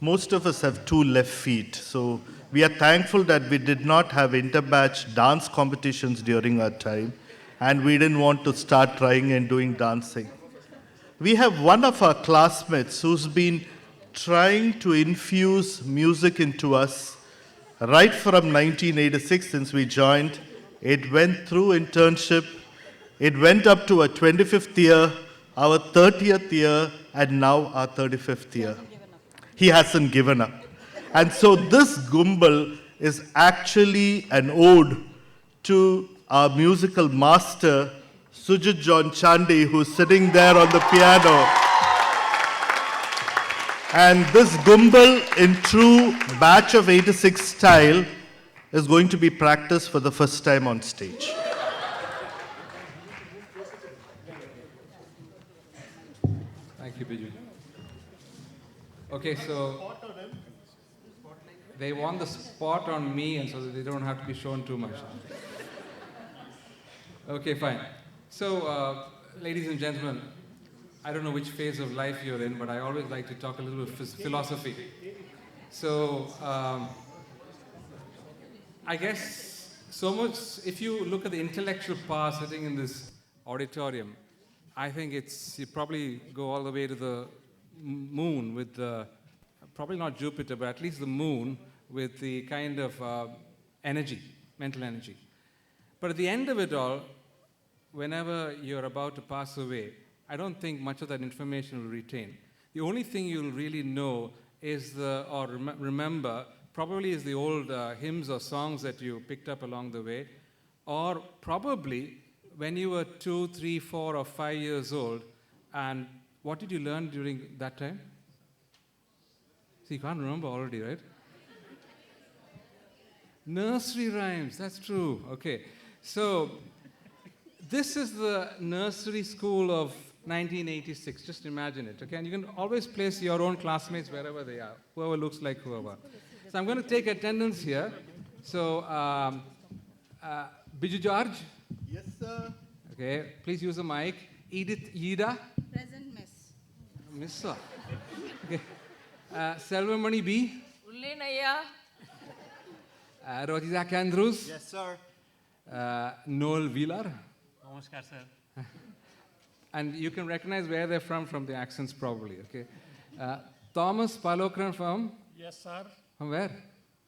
Most of us have two left feet, so we are thankful that we did not have inter-batch dance competitions during our time, and we didn't want to start trying and doing dancing. We have one of our classmates who's been trying to infuse music into us right from 1986 since we joined. It went through internship. It went up to our 25th year, our 30th year, and now our 35th year. He hasn't given up. And so this gumbal is actually an ode to our musical master, Sujit John Chandy, who's sitting there on the piano. And this gumbal in true batch of 86 style is going to be practiced for the first time on stage. Thank you, Biju. Okay, so they want the spot on me, and so that they don't have to be shown too much. Okay, fine. So, ladies and gentlemen, I don't know which phase of life you're in, but I always like to talk a little bit philosophy. So, I guess so much, if you look at the intellectual power sitting in this auditorium, I think you probably go all the way to the moon with the, probably not Jupiter, but at least the moon with the kind of energy, mental energy. But at the end of it all, whenever you're about to pass away, I don't think much of that information will retain. The only thing you'll really know is remember, probably is the old hymns or songs that you picked up along the way, or probably when you were 2, 3, 4, or 5 years old, and what did you learn during that time? See, you can't remember already, right? Nursery rhymes, that's true. Okay, so this is the nursery school of 1986. Just imagine it, okay? And you can always place your own classmates wherever they are, whoever looks like whoever. So I'm going to take attendance here. So, Biju George? Yes, sir. Okay, please use the mic. Edith Yida? Present, miss. Miss, sir. Okay. Selvamani B? Ullinaya. Rojizak Andrews? Yes, sir. Noel Wheeler? Namaskar, sir. And you can recognize where they're from the accents probably, okay? Thomas Palokran from? Yes, sir. From where?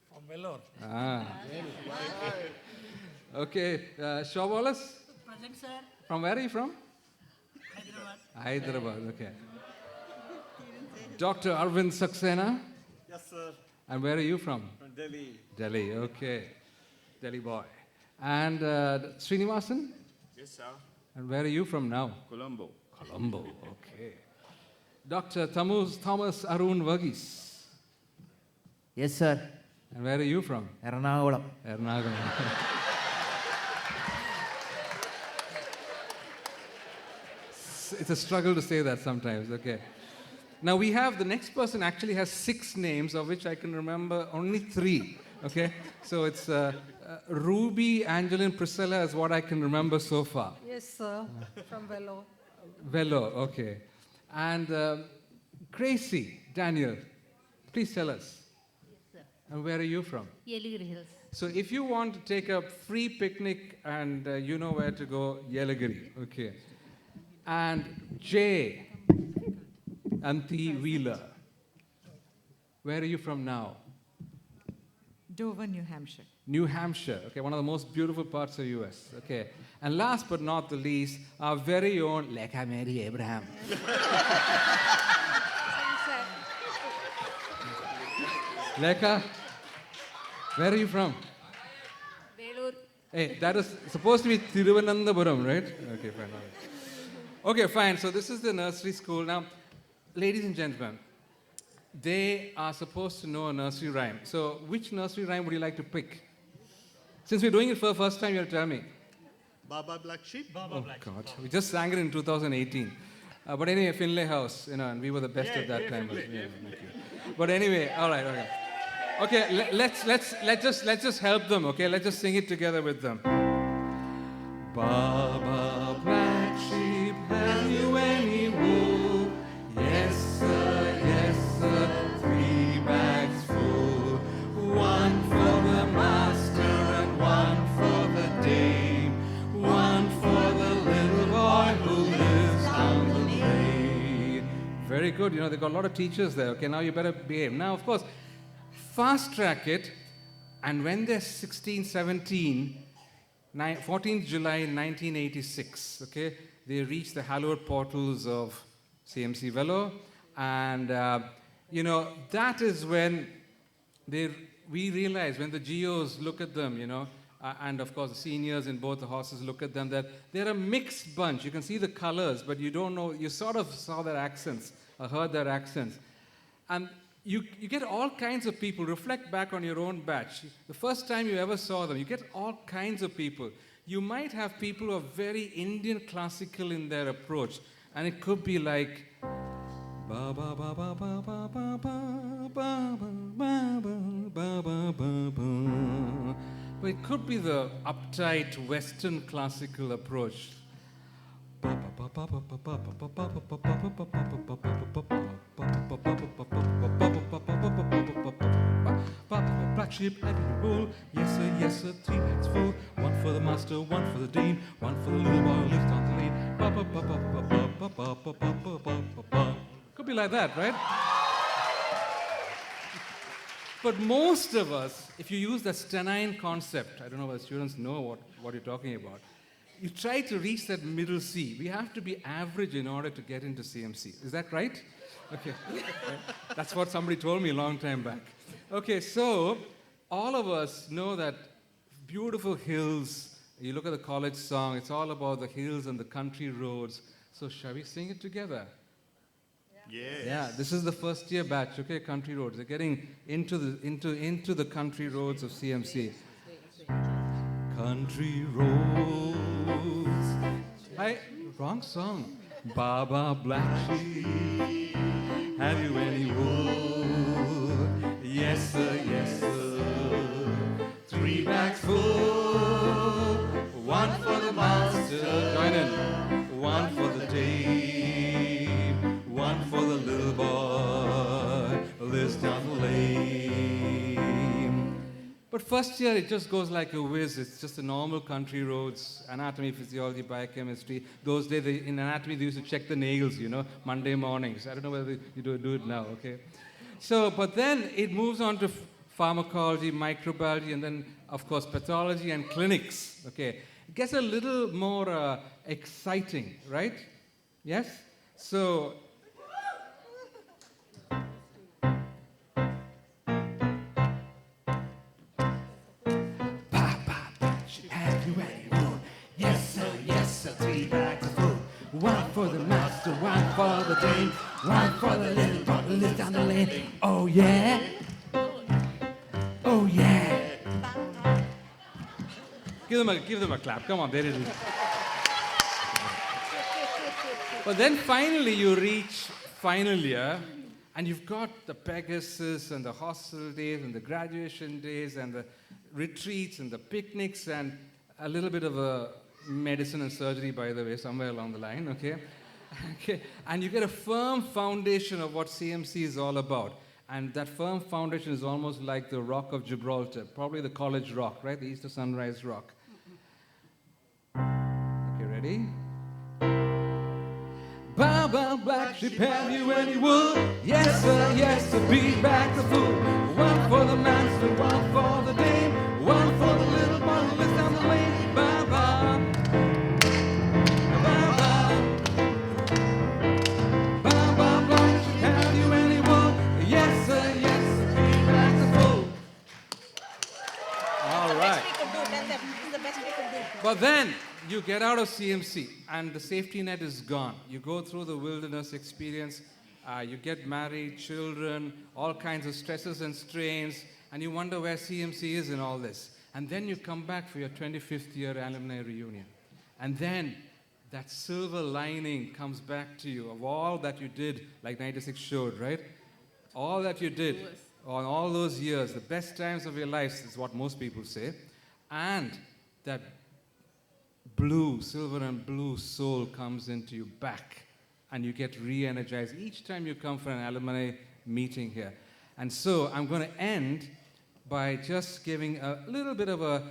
From Vellore. Ah. Okay, Shaw Wallace? Present, sir. From where are you from? Hyderabad. Hyderabad, okay. Dr. Arvind Saxena? Yes, sir. And where are you from? From Delhi. Delhi, okay. Delhi boy. And Srinivasan? Yes, sir. And where are you from now? Colombo. Colombo, okay. Dr. Thomas Arun Verghese? Yes, sir. And where are you from? Ernakulam. Ernakulam. It's a struggle to say that sometimes, okay. Now we have, the next person actually has 6 names, of which I can remember only 3, okay. So it's Ruby, Angeline, Priscilla is what I can remember so far. Yes, sir. From Vellore. Vellore, okay. And Gracie, Daniel, please tell us. Yes, sir. And where are you from? Yelagiri Hills. So if you want to take a free picnic and you know where to go, Yelagiri, okay. And Jay, Anti Wheeler, where are you from now? Dover, New Hampshire. New Hampshire, okay, one of the most beautiful parts of US, okay. And last but not the least, our very own Lekha Mary Abraham. Lekha, where are you from? Vellore. Hey, that is supposed to be Thiruvananthapuram, right? Okay, fine. All right. Okay, fine. So this is the nursery school. Now, ladies and gentlemen, they are supposed to know a nursery rhyme. So which nursery rhyme would you like to pick? Since we're doing it for the first time, you'll tell me. Baba Black Sheep? Baba Black Sheep. God, we just sang it in 2018. But anyway, Finlay House, and we were the best at that time. Finlay. But anyway, all right, okay. Okay, let's just help them, okay? Let's just sing it together with them. Baba Black Sheep, have you any wool? Yes, sir, 3 bags full. 1 for the master and 1 for the dame. 1 for the little boy who lives down the lane. Very good, they got a lot of teachers there. Okay, now you better behave. Now, of course, fast track it, and when they're 16, 17, 14th July 1986, okay, they reach the hallowed portals of CMC Vellore, and that is when we realize, when the GOs look at them, and of course the seniors in both the horses look at them, that they're a mixed bunch. You can see the colors, but you don't know, you sort of saw their accents, or heard their accents. And you get all kinds of people. Reflect back on your own batch. The first time you ever saw them, you get all kinds of people. You might have people who are very Indian classical in their approach, and it could be like ba ba ba ba ba ba ba ba ba ba ba ba ba. But it could be the uptight Western classical approach. Black black sheep, have you wool? Yes sir, 3 bags full. One for the master, one for the dean, one for the little boy who lives down the lane. Ba ba ba ba ba ba ba ba ba ba ba ba ba. Could be like that, right? But most of us, if you use the stenine concept, I don't know whether students know what you're talking about, you try to reach that middle C. We have to be average in order to get into CMC. Is that right? Okay. That's what somebody told me a long time back. Okay, so all of us know that beautiful hills. You look at the college song, it's all about the hills and the country roads. So shall we sing it together? Yes. Yeah, this is the first year batch, okay, country roads. They're getting into the country roads of CMC. Country roads. Wrong song. Baba black sheep, have you any wool? Yes sir, 3 bags full. One for the master, join in. One for the dame, one for the little boy who lives down the lane. But first year, it just goes like a whiz. It's just the normal country roads, anatomy, physiology, biochemistry. Those days, in anatomy, they used to check the nails, Monday mornings. I don't know whether you do it now, okay? So, but then it moves on to pharmacology, microbiology, and then, of course, pathology and clinics, okay? It gets a little more exciting, right? Yes? So, have you any wool? Yes sir, 3 bags full. One for the master, one for the dame, one for the little boy who lives down the lane. Oh yeah? Oh yeah. Give them a clap. Come on, there it is. But then finally you reach final year, and you've got the Pegasus and the hostel days and the graduation days and the retreats and the picnics and a little bit of a medicine and surgery, by the way, somewhere along the line, okay? Okay. And you get a firm foundation of what CMC is all about. And that firm foundation is almost like the Rock of Gibraltar, probably the College Rock, right? The Easter Sunrise Rock. Okay, ready? Baba black sheep, have you any wool? Yes sir, 3 bags are full. One for the master, one for the dame, one for the little boy who lives down the lane. Baba, Baba black sheep, have you any wool? Yes sir, 3 bags are full. All right. But then you get out of CMC and the safety net is gone. You go through the wilderness experience, you get married, children, all kinds of stresses and strains, and you wonder where CMC is in all this. And then you come back for your 25th year alumni reunion. And then that silver lining comes back to you of all that you did, like 96 showed, right? All that you did on all those years, the best times of your lives is what most people say. And that silver and blue soul comes into you back, and you get re-energized each time you come for an alumni meeting here. And so I'm going to end by just giving a little bit of a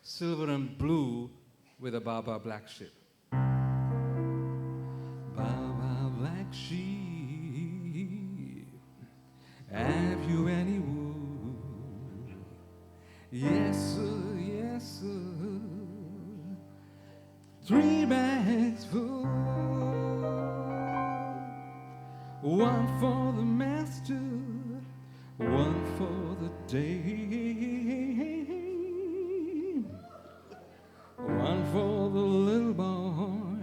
silver and blue with a Baba black sheep. Baba black sheep, have you any wool? Yes sir, 3 bags full. One for the master, one for the dame, one for the little boy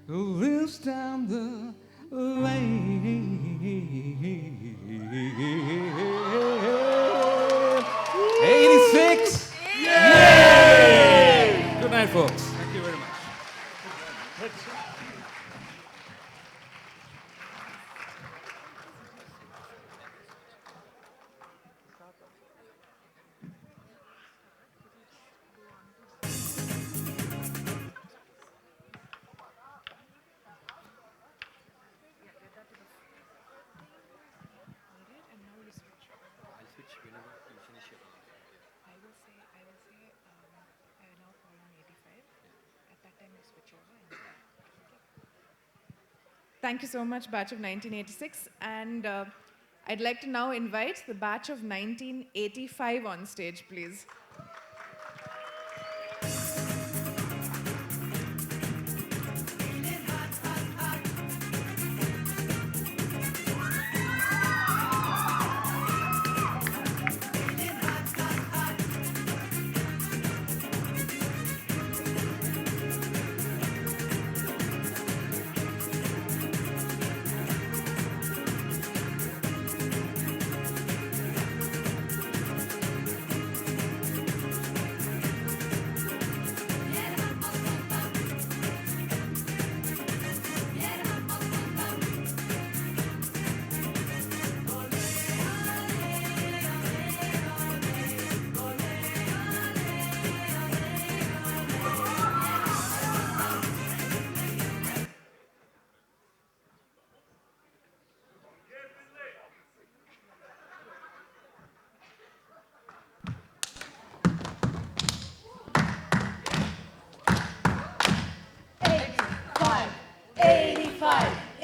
who lives down the lane. 86! Yay! Good night, folks. Thank you very much. I'll switch whenever you finish your Thank you so much, batch of 1986. And I'd like to now invite the batch of 1985 on stage, please.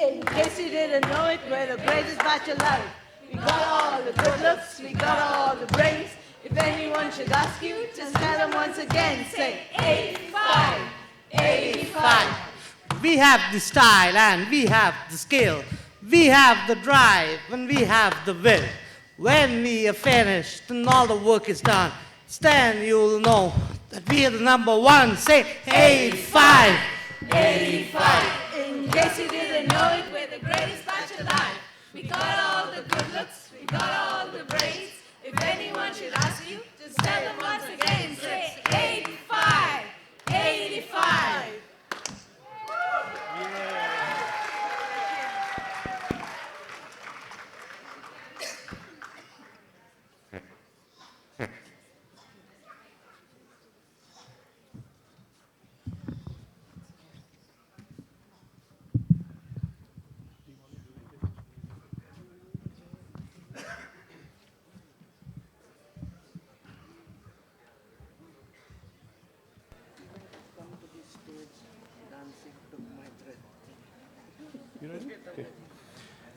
In case you didn't know it, we're the greatest batch alive. We got all the good looks, we got all the brains. If anyone should ask you, just tell them once again, say 85, 85. We have the style and we have the skill. We have the drive and we have the will. When we are finished and all the work is done, then you'll know that we are the number one. Say 85, 85. In case you didn't know it, we're the greatest batch alive. We got all the good looks, we got all the brains. If anyone should ask you, just tell them once again, say 85, 85.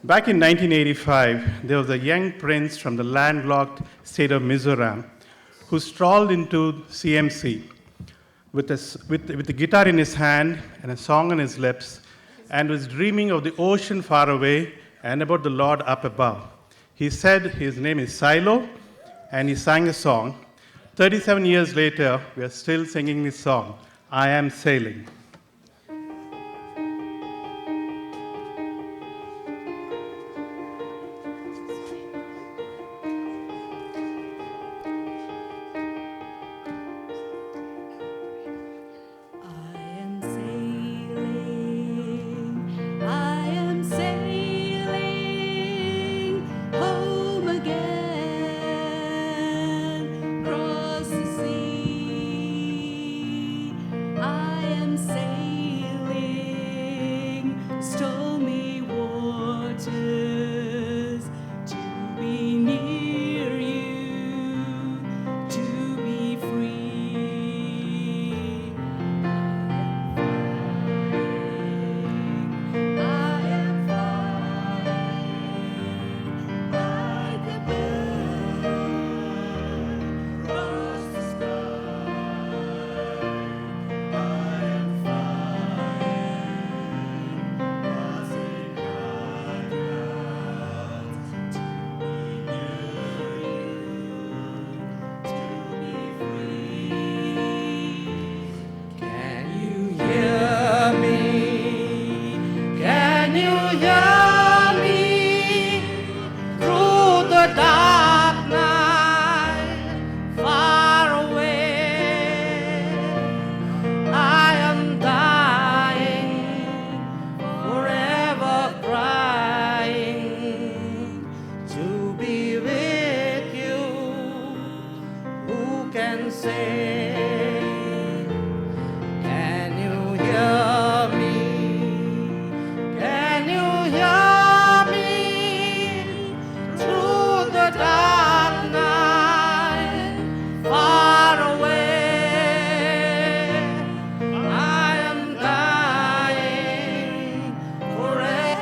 Back in 1985, there was a young prince from the landlocked state of Mizoram who strolled into CMC with a guitar in his hand and a song on his lips and was dreaming of the ocean far away and about the Lord up above. He said his name is Silo, and he sang a song. 37 years later, we are still singing this song, I Am Sailing. I am sailing home again, across the sea. I am sailing stormy waters to be near you, to be free. I am flying like a bird across the sky. I am flying, crossing clouds to be near you, to be free. Can you hear me? Can you hear me through the dark night, far away? I am dying, forever crying to be with you. Who can say? Can you hear me? Can you hear me through the dark night, far away? I am dying, forever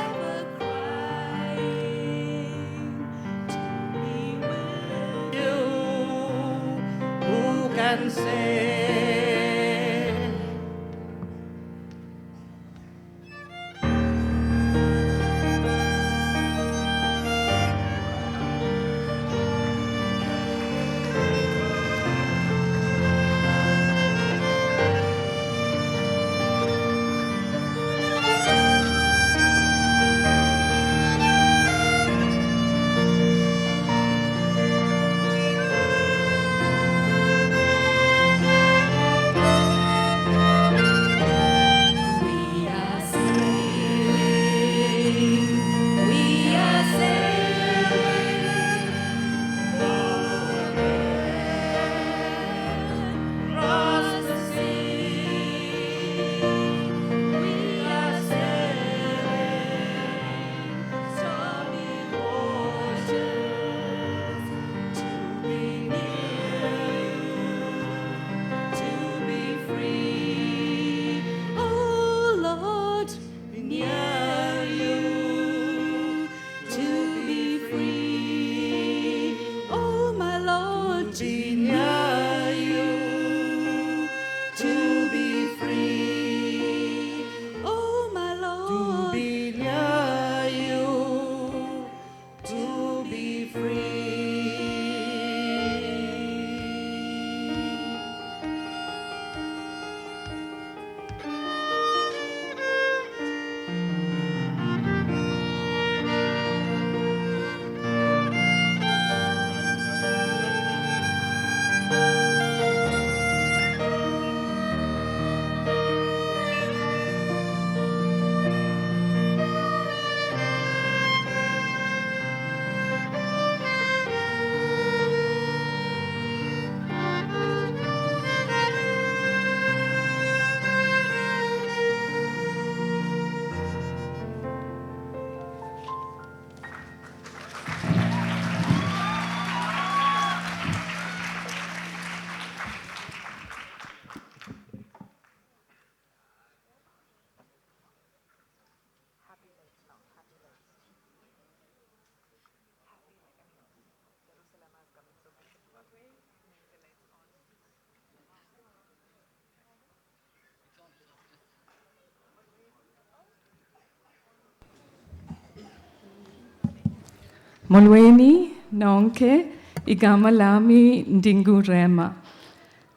Molweni, Nonke, Igama Lami, Ndingu Rema,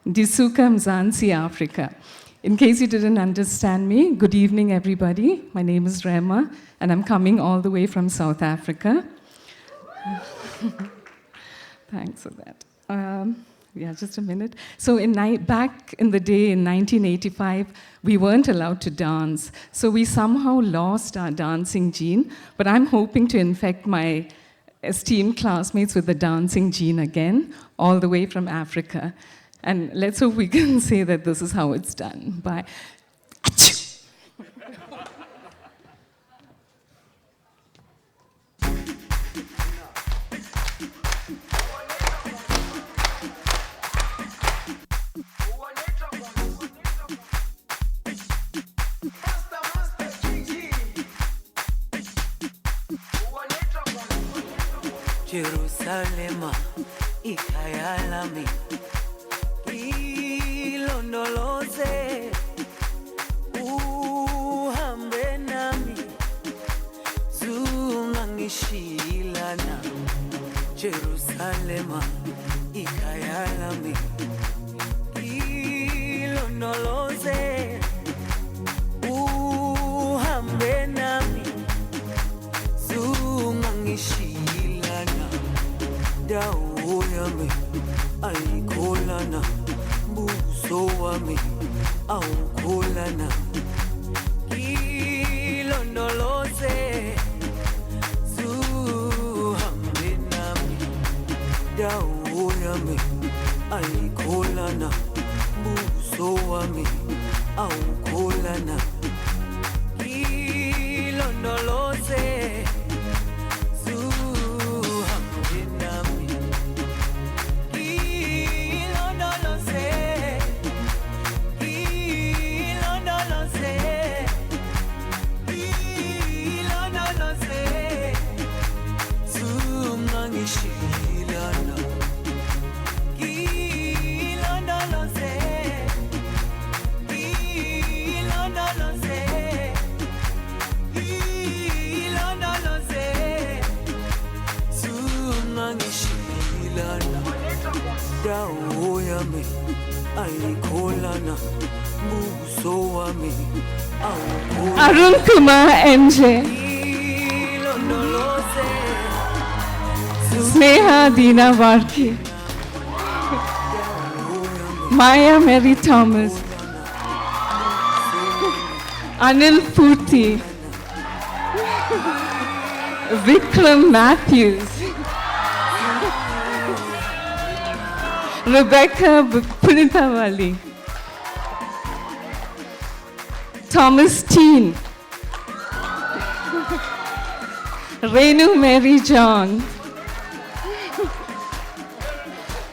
Disuka Mzansi, Africa. In case you didn't understand me, good evening, everybody. My name is Rema, and I'm coming all the way from South Africa. Thanks for that. Yeah, just a minute. So back in the day, in 1985, we weren't allowed to dance. So we somehow lost our dancing gene, but I'm hoping to infect my esteemed classmates with the dancing gene again, all the way from Africa. And let's hope we can say that this is how it's done. Bye. Jerusalema, ikhaya lami, ilondoloze, uhambe nami, zungangishilana. Jerusalema, ikhaya lami, ilondoloze, uhambe nami, zungangishilana. Dawo yami ayikholana, buso wami awukholana. Ilondoloze, zuhambe nami. Dawo yami ayikholana, buso wami awukholana. Ilondoloze, dawo yami ayikholana, buso wami awukholana. Arun Kumar MJ, Sneha Dina Varki, Maya Mary Thomas, Anil Purti, Vikram Matthews, Rebecca Punitawali, Thomas Teen, Renu Mary John,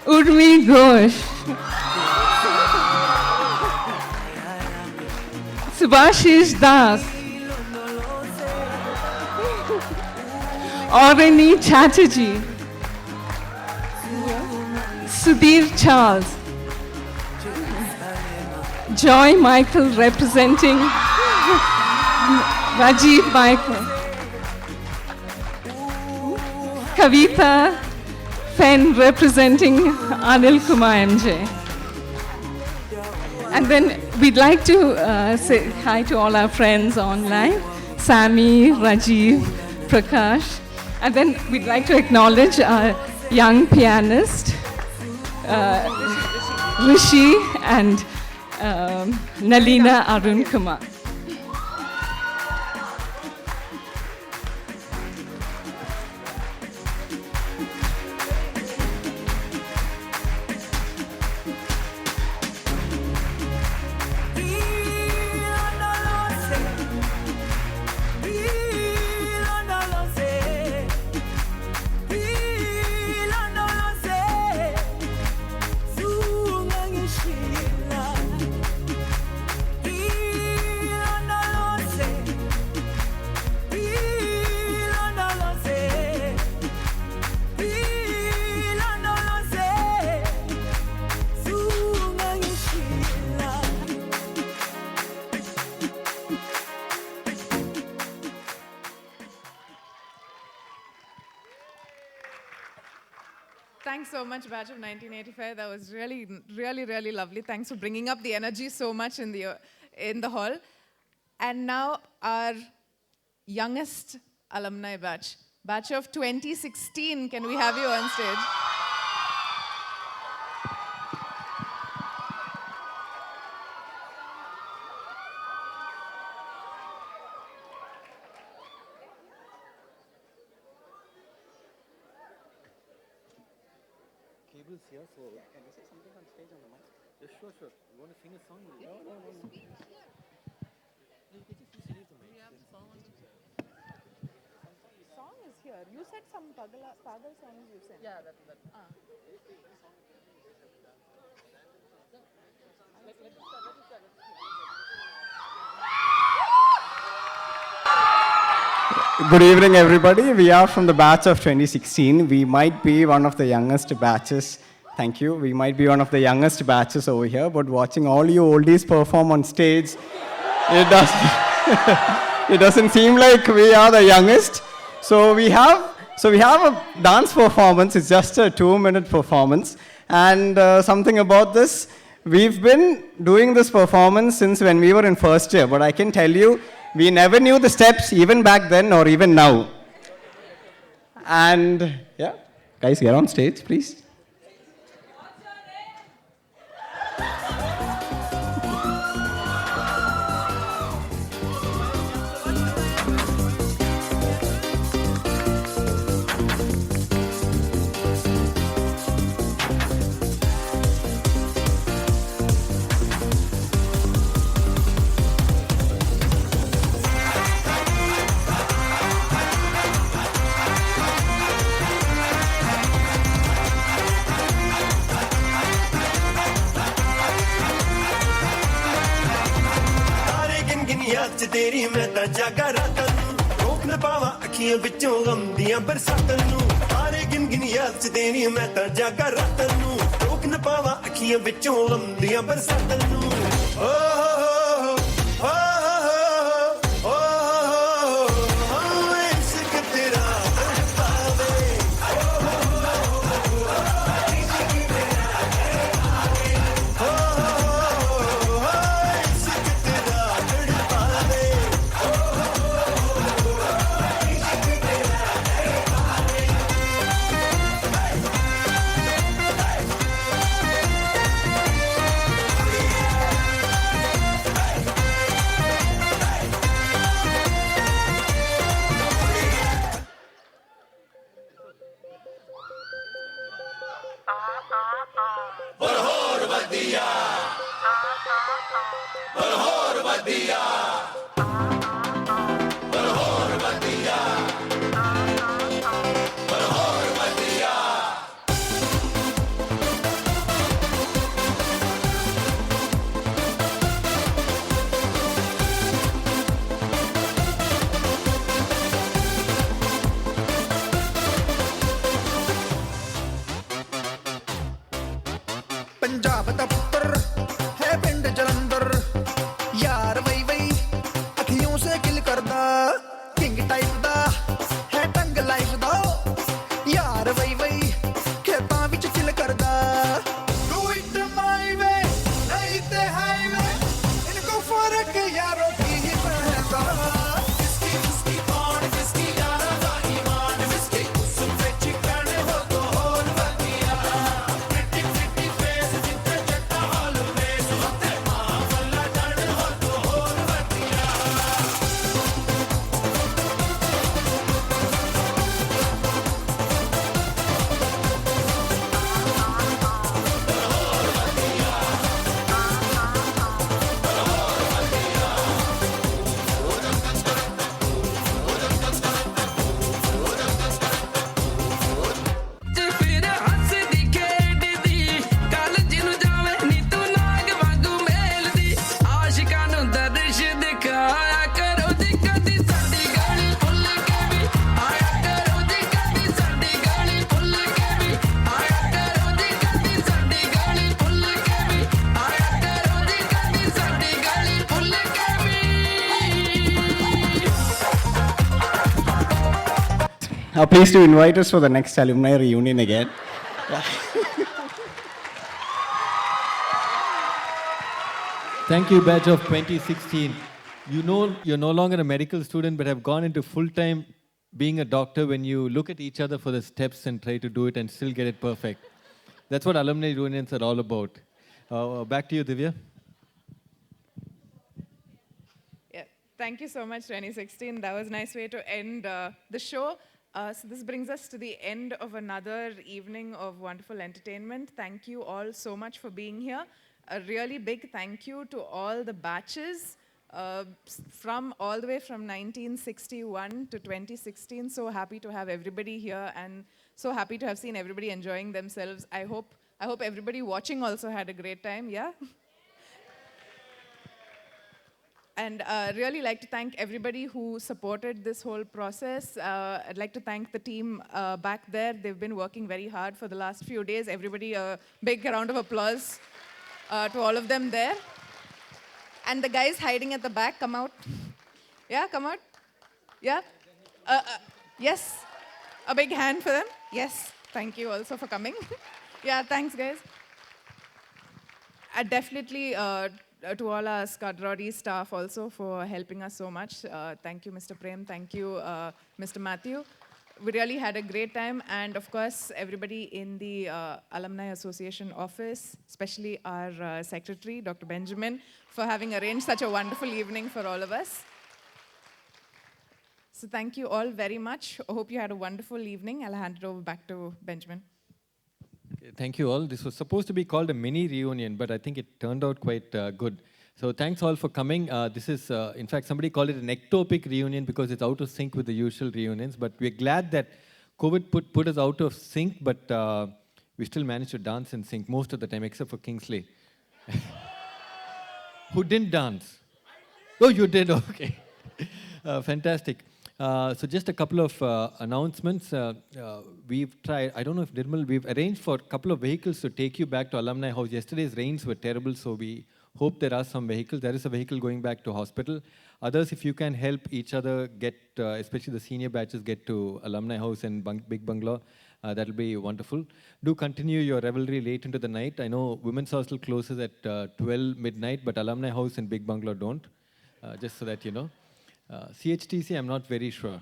Urmi Ghosh, Subhashish Das, Orani Chatterjee, Sudhir Charles, Joy Michael representing Rajiv Michael, Kavita Fen representing Anil Kumar MJ. And then we'd like to say hi to all our friends online, Sami, Rajiv, Prakash. And then we'd like to acknowledge our young pianist, Rishi and Nalina Arun Kumar. Thanks so much, batch of 1985. That was really, really, really lovely. Thanks for bringing up the energy so much in the hall. And now our youngest alumni batch, batch of 2016. Can we have you on stage? Cables here, so can you say something on stage on the mic? Yes, sure. You want to sing a song? No. You can just leave the mic. Song is here. You said some Pagal songs you said. Yeah, that. Good evening, everybody. We are from the batch of 2016. We might be one of the youngest batches. Thank you. We might be one of the youngest batches over here, but watching all you oldies perform on stage, it doesn't seem like we are the youngest. So we have a dance performance. It's just a 2-minute performance. And something about this, we've been doing this performance since when we were in first year, but I can tell you, we never knew the steps even back then or even now. And yeah, guys, get on stage, please. तेरी मैं ता जागा रातां नूं रोक न पावा अखियां विचों गम दियां बरसातां नूं तारे गिन गिन याद च तेरी मैं ता जागा रातां नूं रोक न पावा अखियां विचों गम दियां बरसातां नूं ओ इश्क तेरा तड़पावे पंजाब दा पुत्र है पिंड जलंधर यार वही वही अखियों से किल करदा किंग टाइप दा है टंग लाइफ दा यार वही वही खेतां विच चिल करदा डू इट माय वे नहीं ते हाईवे इनको फर्क यारों की ही पहदा किसकी किसकी कौन किसकी यारा दा ईमान किसकी उस पे चिकन हो तो होर वदिया Please do invite us for the next alumni reunion again. Thank you, batch of 2016. You know you're no longer a medical student, but have gone into full-time being a doctor when you look at each other for the steps and try to do it and still get it perfect. That's what alumni reunions are all about. Back to you, Divya. Yeah, thank you so much, 2016. That was a nice way to end the show. So this brings us to the end of another evening of wonderful entertainment. Thank you all so much for being here. A really big thank you to all the batches from all the way from 1961 to 2016. So happy to have everybody here and so happy to have seen everybody enjoying themselves. I hope everybody watching also had a great time, yeah? And really like to thank everybody who supported this whole process. I'd like to thank the team back there. They've been working very hard for the last few days. Everybody, a big round of applause to all of them there. And the guys hiding at the back, come out. Yeah, come out. Yeah? Yes. A big hand for them. Yes. Thank you also for coming. Yeah, thanks, guys. Definitely to all our Scudder staff also for helping us so much. Thank you, Mr. Prem. Thank you, Mr. Matthew. We really had a great time. And of course, everybody in the Alumni Association office, especially our secretary, Dr. Benjamin, for having arranged such a wonderful evening for all of us. So thank you all very much. I hope you had a wonderful evening. I'll hand it over back to Benjamin. Okay, thank you all. This was supposed to be called a mini reunion, but I think it turned out quite good. So thanks all for coming. This is, in fact, somebody called it an ectopic reunion because it's out of sync with the usual reunions. But we're glad that COVID put us out of sync, but we still managed to dance in sync most of the time, except for Kingsley. Who didn't dance? Oh, you did? Okay. Fantastic. So just a couple of announcements. We've tried, I don't know if Nirmal, we've arranged for a couple of vehicles to take you back to Alumni House. Yesterday's rains were terrible, so we hope there are some vehicles. There is a vehicle going back to hospital. Others, if you can help each other get, especially the senior batches, get to Alumni House and Big Bungalow, that'll be wonderful. Do continue your revelry late into the night. I know Women's Hostel closes at 12 midnight, but Alumni House and Big Bungalow don't, just so that you know. CHTC, I'm not very sure.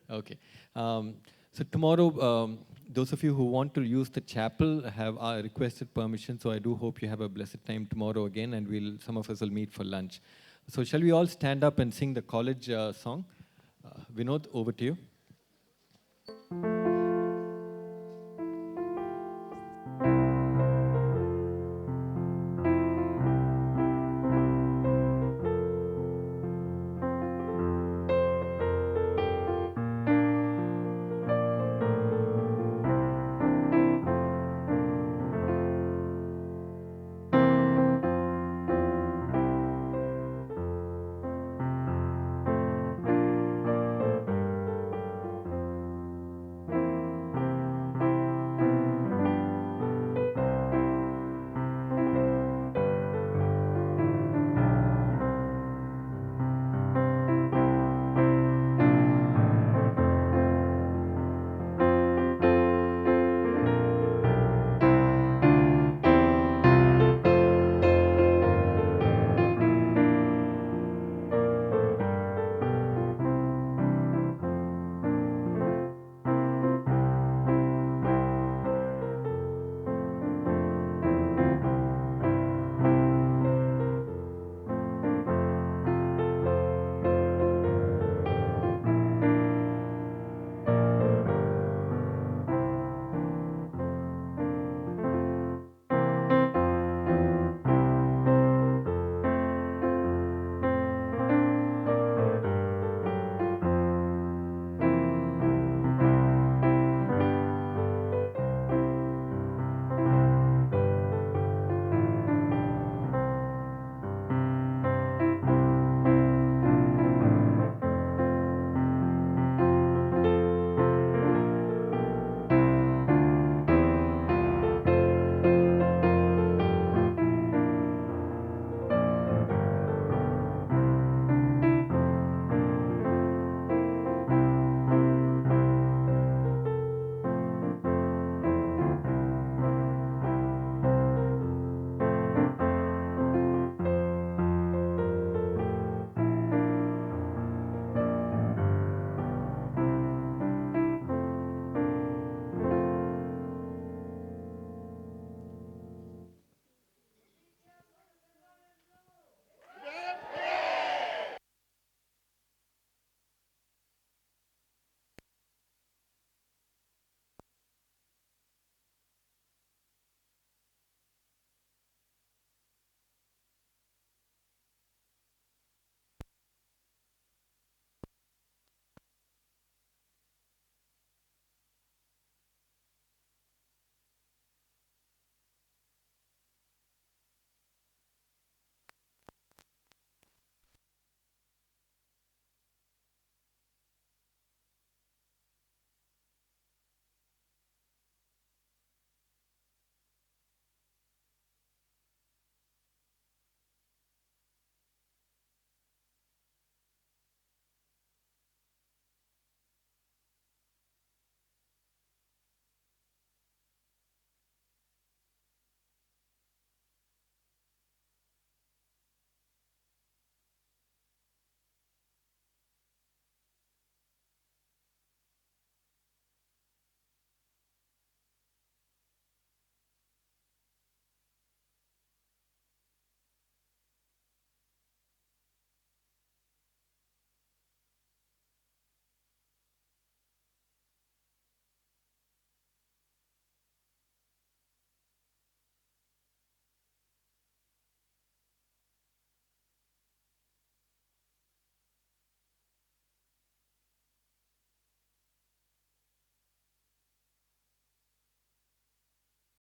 Okay. So tomorrow, those of you who want to use the chapel have requested permission, so I do hope you have a blessed time tomorrow again, and some of us will meet for lunch. So shall we all stand up and sing the college song? Vinod, over to you.